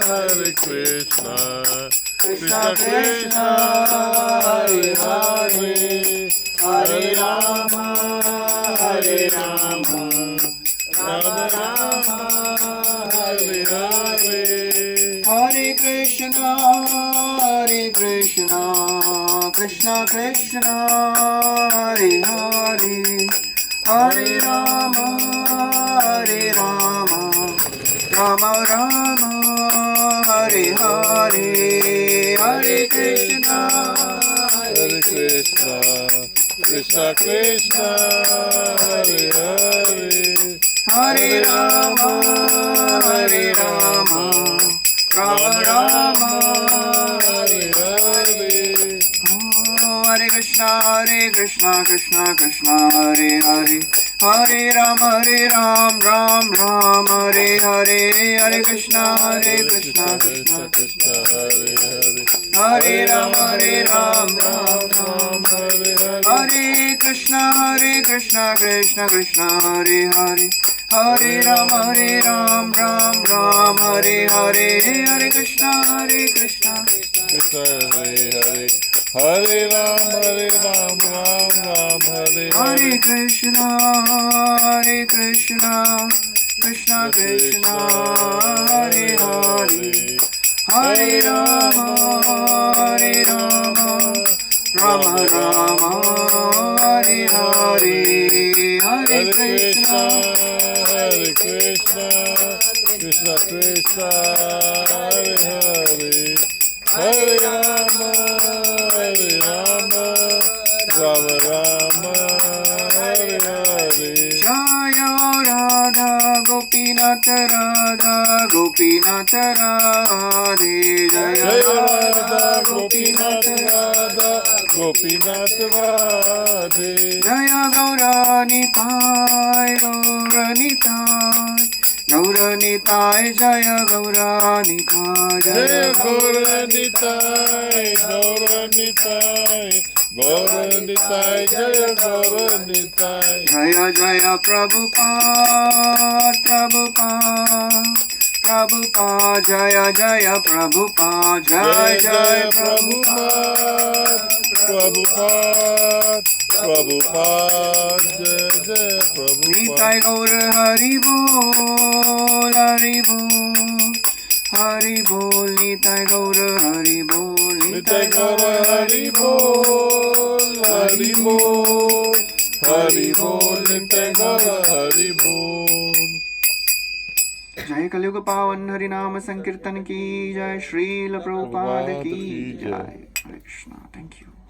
Hare Krishna, Krishna Krishna, Hare Hare, Hare Rama, Hare Rama, Rama Rama, Hare Hare, Hare Krishna, Krishna Krishna, Hare Hare, Hare Rama, Hare Rama, Rama Rama, Hare Hare, Hare Krishna, Krishna Krishna, Hare Hare, Hare Rama, Hare Rama, Rama Rama, Hare Hare. Hare Krishna, Krishna Krishna, Hare Hare, Hare Ram, Ram Ram, Hare Hare, Hare Krishna, Krishna Krishna Krishna, Hare Hare, Hare Ram, Ram Ram, Hare Hare, Hare Krishna, Krishna Krishna, Hare Hare, Hare Ram, Ram Ram, Hare Hare, Hare Krishna, Krishna Krishna Hare Hare, Hare Ram, Ram Ram, Hare Hare Krishna, Krishna Krishna, Hare Hare, Hare Rama, Rama Rama, Hare Hare, Hare Krishna, Krishna Krishna, Hare Hare, Hare Rama, Rama Rama, Hare Hare. Jaya Radha Gopinath Radhe, Jaya Radha Gopinath Radha Gopinath Radhe, Jaya Gauranitai, Gauranitai, Jaya Gauranitai, Jaya Gauranitai, Gauranitai, Jaya Gauranitai. Jaya Jaya Prabhupada, Jaya Jaya Prabhupada, Jaya Jaya Prabhupada, Prabhupada, Jaya Jaya Prabhupada. Nitai Gaur Hari Bol, Hari Bol, Nitai Gaur Hari Bol, Nitai Gaur Hari Bol, Hari Bol, Hari Bol, Nitai Gaur Hari Bol. जय कलयुग पावन हरि नाम संकीर्तन की जय, श्रील प्रभुपाद की जय। हरे Krishna, thank you.